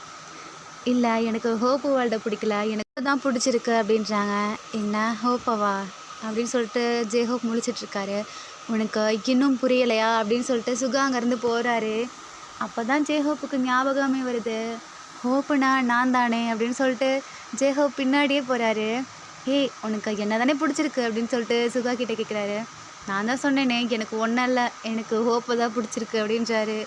Speaker 1: இல்லை, எனக்கு ஹோப்பு வேர்ல்டை பிடிக்கல, எனக்கு தான் பிடிச்சிருக்கு அப்படின்றாங்க. என்ன ஹோப்பவா அப்படின்னு சொல்லிட்டு ஜேஹோப் முழிச்சிட்ருக்காரு. உனக்கு இன்னும் புரியலையா அப்படின்னு சொல்லிட்டு சுகா அங்கேருந்து போகிறாரு. அப்போ தான் ஜேஹோப்புக்கு ஞாபகமே வருது. ஹோப்புனா நான் தானே அப்படின்னு சொல்லிட்டு ஜேஹோப் பின்னாடியே போகிறாரு. ஏய், உனக்கு என்ன தானே பிடிச்சிருக்கு அப்படின்னு சொல்லிட்டு சுகா கிட்டே கேட்குறாரு. நான் தான் சொன்னேனே, எனக்கு ஒன்றும் இல்லை, எனக்கு ஹோப்பை தான் பிடிச்சிருக்கு அப்படின்றாரு.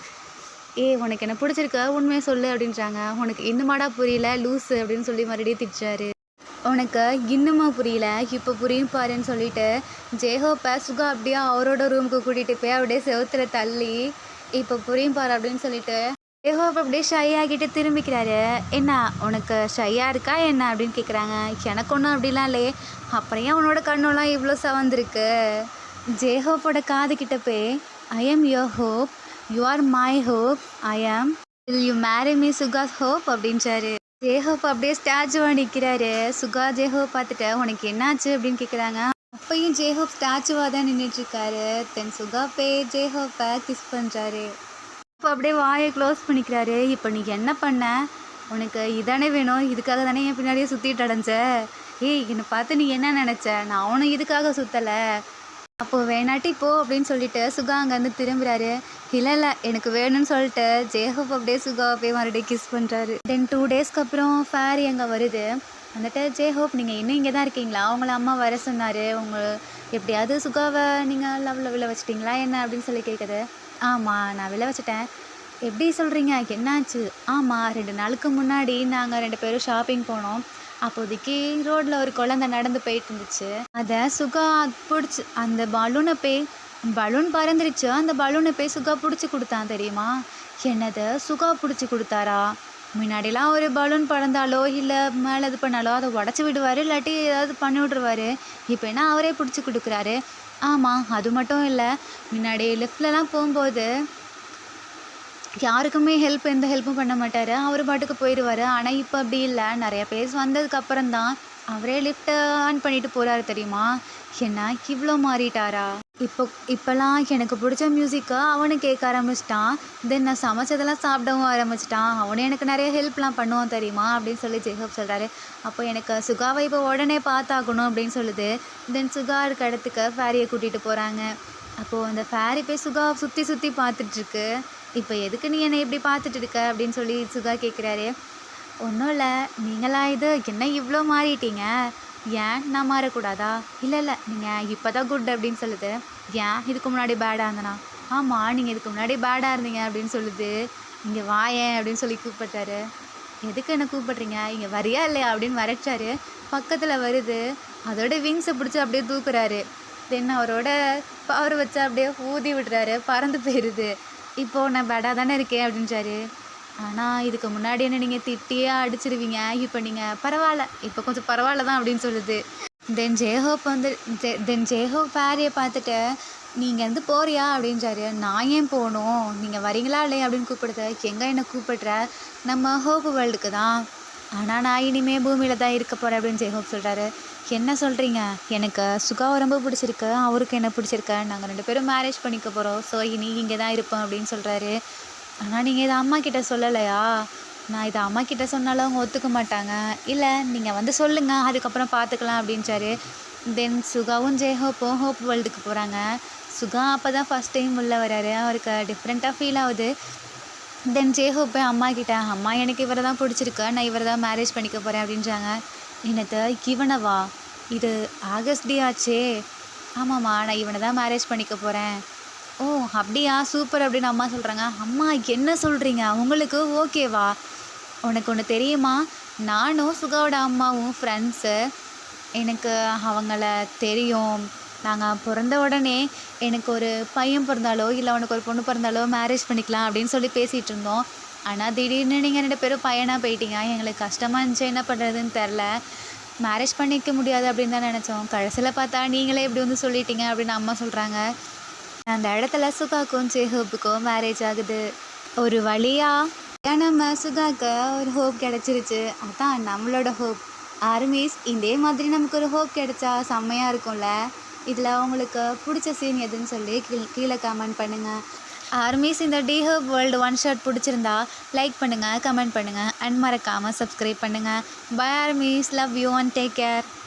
Speaker 1: உனக்கு என்ன பிடிச்சிருக்க, உண்மையை சொல்லு அப்படின்றாங்க. உனக்கு இன்னுமாடா புரியல லூஸு அப்படின்னு சொல்லி மறுபடியும் திட்டுறாரு. உனக்கு இன்னுமா புரியல, இப்போ புரியும் பாருன்னு சொல்லிட்டு ஜேஹோப்பை சுகா அப்படியே அவரோட ரூமுக்கு கூட்டிகிட்டு போய் அப்படியே செவுத்துல தள்ளி இப்போ புரியும் பாரு அப்படின்னு சொல்லிட்டு ஜேஹோப் அப்படியே ஷை ஆகிட்டு திரும்பிக்கிறாரு. என்ன உனக்கு ஷையாக இருக்கா என்ன அப்படின்னு கேட்குறாங்க. எனக்கு ஒன்றும் அப்படிலாம் இல்லையே. அப்புறம் ஏன் உன்னோட கண்ணெல்லாம் இவ்வளோ சவந்திருக்கு? ஜேஹோப்போட காது கிட்ட போய் I am your hope, you are my hope, I am, will you marry me Suga's hope அப்படின்றாரு. ஜேஹோப் அப்படியே ஸ்டாச்சுவாக நிற்கிறாரு. சுகா ஜேஹோப் பார்த்துட்டு உனக்கு என்னாச்சு அப்படின்னு கேட்குறாங்க. அப்பையும் ஜேஹோப் ஸ்டாச்சுவாக தான் நின்றுட்டுருக்காரு. தென் சுகா போய் ஜேஹோப்பை கிஸ் பண்ணுறாரு. இப்போ அப்படியே வாயை க்ளோஸ் பண்ணிக்கிறாரு. இப்போ நீ என்ன பண்ண? உனக்கு இதானே வேணும், இதுக்காக தானே என் பின்னாடியே சுற்றிட்டு அடைஞ்ச. என்னை பார்த்து நீ என்ன நினச்ச? நான் அவனும் இதுக்காக சுற்றலை. அப்போது வேணாட்டி போ அப்படின்னு சொல்லிட்டு சுகா அங்கேருந்து திரும்புகிறாரு. இல்லை எனக்கு வேணும்னு சொல்லிட்டு ஜேஹோப் அப்படியே சுகாவை போய் மறுபடியும் கிஸ் பண்ணுறாரு. தென் 2 டேஸ்க்கு அப்புறம் ஃபேரி அங்கே வருது. வந்துட்டு ஜேஹோப் நீங்கள் இன்னும் இங்கே தான் இருக்கீங்களா? அவங்கள அம்மா வர சொன்னார், எப்படியாவது சுகாவை நீங்கள் லவ்வில் விழ வச்சிட்டிங்களா என்ன அப்படின்னு சொல்லி கேட்குது. ஆமாம், நான் விழ வச்சிட்டேன். எப்படி சொல்கிறீங்க, என்னாச்சு? ஆமாம், 2 நாளுக்கு முன்னாடி நாங்கள் 2 பேரும் ஷாப்பிங் போனோம். அப்போதைக்கு ரோட்டில் ஒரு குழந்தை நடந்து போயிட்டு இருந்துச்சு. அதை சுகா பிடிச்சி அந்த பலூன் பறந்துருச்சு. அந்த பலூனை போய் சுகா பிடிச்சி கொடுத்தான் தெரியுமா? என்னது, சுகா பிடிச்சி கொடுத்தாரா? முன்னாடிலாம் ஒரு பலூன் பறந்தாலோ இல்லை மேலே இது பண்ணாலோ அதை உடச்சி விடுவார், இல்லாட்டி ஏதாவது பண்ணி விட்ருவார். இப்போ என்ன அவரே பிடிச்சி கொடுக்குறாரு. ஆமாம், அது மட்டும் இல்லை, முன்னாடி லிஃப்ட்லலாம் போகும்போது யாருக்குமே எந்த ஹெல்ப்பும் பண்ண மாட்டார், அவர் பாட்டுக்கு போயிடுவார். ஆனால் இப்போ அப்படி இல்லை, நிறைய பேர் வந்ததுக்கப்புறம் தான் அவரே லிஃப்ட்டை ஆன் பண்ணிட்டு போகிறாரு தெரியுமா? என்ன இவ்வளோ மாறிட்டாரா? இப்போல்லாம் எனக்கு பிடிச்ச மியூசிக்கை அவனு கேட்க ஆரம்பிச்சிட்டான். தென் நான் சமைச்சதெல்லாம் சாப்பிடவும் ஆரம்பிச்சிட்டான். அவனே எனக்கு நிறைய ஹெல்ப்லாம் பண்ணுவான் தெரியுமா அப்படின்னு சொல்லி ஜேஹோப் சொல்கிறாரு. அப்போ எனக்கு சுகாவை இப்போ உடனே பார்த்தாகணும் அப்படின்னு சொல்லுது. தென் சுகா இருக்க இடத்துக்கு ஃபேரியை கூட்டிகிட்டு போகிறாங்க. அப்போது அந்த ஃபேரி போய் சுகாவை சுற்றி சுற்றி பார்த்துட்ருக்கு. இப்போ எதுக்கு நீ என்னை இப்படி பார்த்துட்டு இருக்க அப்படின்னு சொல்லி சுகா கேட்குறாரு. ஒன்றும் இல்லை, நீங்களா இது என்ன இவ்வளோ மாறிட்டீங்க? ஏன் நான் மாறக்கூடாதா? இல்லை நீங்கள் இப்போ தான் குட் அப்படின்னு சொல்லுது. ஏன் இதுக்கு முன்னாடி பேடாக இருந்தனா? ஆமாம், நீங்கள் இதுக்கு முன்னாடி பேடாக இருந்தீங்க அப்படின்னு சொல்லுது. இங்கே வாயேன் அப்படின்னு சொல்லி கூப்பிட்டாரு. எதுக்கு என்ன கூப்பிட்றீங்க, இங்கே வரியா இல்லையா அப்படின்னு வரைச்சாரு. பக்கத்தில் வருது. அதோட விங்ஸை பிடிச்சி அப்படியே தூக்குறாரு. தென் அவரோட பவர் வச்சு அப்படியே ஊதி விடுறாரு, பறந்து போயிடுது. இப்போது நான் பேடாக தானே இருக்கேன் அப்படின்றாரு. ஆனால் இதுக்கு முன்னாடி என்ன நீங்கள் திட்டியே அடிச்சிருவீங்க, இப்போ நீங்கள் பரவாயில்ல, இப்போ கொஞ்சம் பரவாயில்ல தான் அப்படின்னு சொல்லுது. தென் ஜேஹோப் ஹாரியை பார்த்துட்டு, "நீங்கள் வந்து போறியா?" அப்படின்றாரு. "நான் ஏன் போகணும்? நீங்கள் வரீங்களா இல்லையா?" அப்படின்னு கூப்பிடுது. "எங்கே என்ன கூப்பிடுற? நம்ம ஹோப் வேர்ல்டுக்கு தான். ஆனால் நான் இனிமே பூமியில் தான் இருக்க போகிறேன்" அப்படின்னு ஜேஹோப் சொல்கிறாரு. "என்ன சொல்கிறீங்க? எனக்கு சுகாவை ரொம்ப பிடிச்சிருக்கு, அவருக்கு என்ன பிடிச்சிருக்கு. நாங்கள் 2 பேரும் மேரேஜ் பண்ணிக்க போகிறோம். ஸோ இனி இங்கே தான் இருப்போம்" அப்படின்னு சொல்கிறாரு. "ஆனால் நீங்கள் இதை அம்மா கிட்ட சொல்லலையா?" "நான் இதை அம்மா கிட்ட சொன்னாலும் அவங்க ஒத்துக்க மாட்டாங்க." "இல்லை, நீங்கள் வந்து சொல்லுங்கள், அதுக்கப்புறம் பார்த்துக்கலாம்" அப்படின்றாரு. சுகாவும் ஜேஹோப்பும் ஹோப் வேர்ல்டுக்கு போகிறாங்க. சுகா அப்போ தான் ஃபஸ்ட் டைம் உள்ளே வராரு. அவருக்கு டிஃப்ரெண்ட்டாக ஃபீல் ஆகுது. ஜேஹோப் போய் அம்மா கிட்ட, "அம்மா, எனக்கு இவரை தான் பிடிச்சிருக்கு, நான் இவரை தான் மேரேஜ் பண்ணிக்க போகிறேன்" அப்படின்றாங்க. "என்னது, இவனவா? இது ஆகஸ்ட் டே ஆச்சே." "ஆமாம்மா, நான் இவனை தான் மேரேஜ் பண்ணிக்க போகிறேன்." "ஓ, அப்படியா, சூப்பர்" அப்படின்னு அம்மா சொல்கிறாங்க. "அம்மா, என்ன சொல்கிறீங்க? உங்களுக்கு ஓகேவா? உனக்கு ஒன்று தெரியுமா? நானும் சுகாவோட அம்மாவும் ஃப்ரெண்ட்ஸு. எனக்கு அவங்கள தெரியும். நாங்கள் பிறந்த உடனே எனக்கு ஒரு பையன் பிறந்தாலோ இல்லை அவனுக்கு ஒரு பொண்ணு பிறந்தாலோ மேரேஜ் பண்ணிக்கலாம் அப்படின்னு சொல்லி பேசிகிட்டு இருந்தோம். ஆனால் திடீர்னு நீங்கள் 2 பேரும் பையனாக போயிட்டீங்க. எங்களுக்கு கஷ்டமாக இருந்துச்சு, என்ன பண்ணுறதுன்னு தெரில. மேரேஜ் பண்ணிக்க முடியாது அப்படின்னு தான் நினச்சோம். கடைசியில் பார்த்தா நீங்களே இப்படி வந்து சொல்லிட்டீங்க" அப்படின்னு அம்மா சொல்கிறாங்க. அந்த இடத்துல சுகாக்கும் ஜேஹோப்புக்கும் மேரேஜ் ஆகுது. ஒரு வழியாக நம்ம சுகாக்கு ஒரு ஹோப் கிடச்சிருச்சு. அதான் நம்மளோட ஹோப். ஆர்மிஸ், இதே மாதிரி நமக்கு ஒரு ஹோப் கிடைச்சா செம்மையாக இருக்கும்ல. இதில் உங்களுக்கு பிடிச்ச சீன் எதுன்னு சொல்லி கீழே கமெண்ட் பண்ணுங்கள். ஆர்மிஸ், இந்த the Hope World one shot பிடிச்சிருந்தா லைக் பண்ணுங்கள், கமெண்ட் பண்ணுங்கள் அண்ட் மறக்காமல் சப்ஸ்கிரைப் பண்ணுங்கள். Bye armies, love you and take care.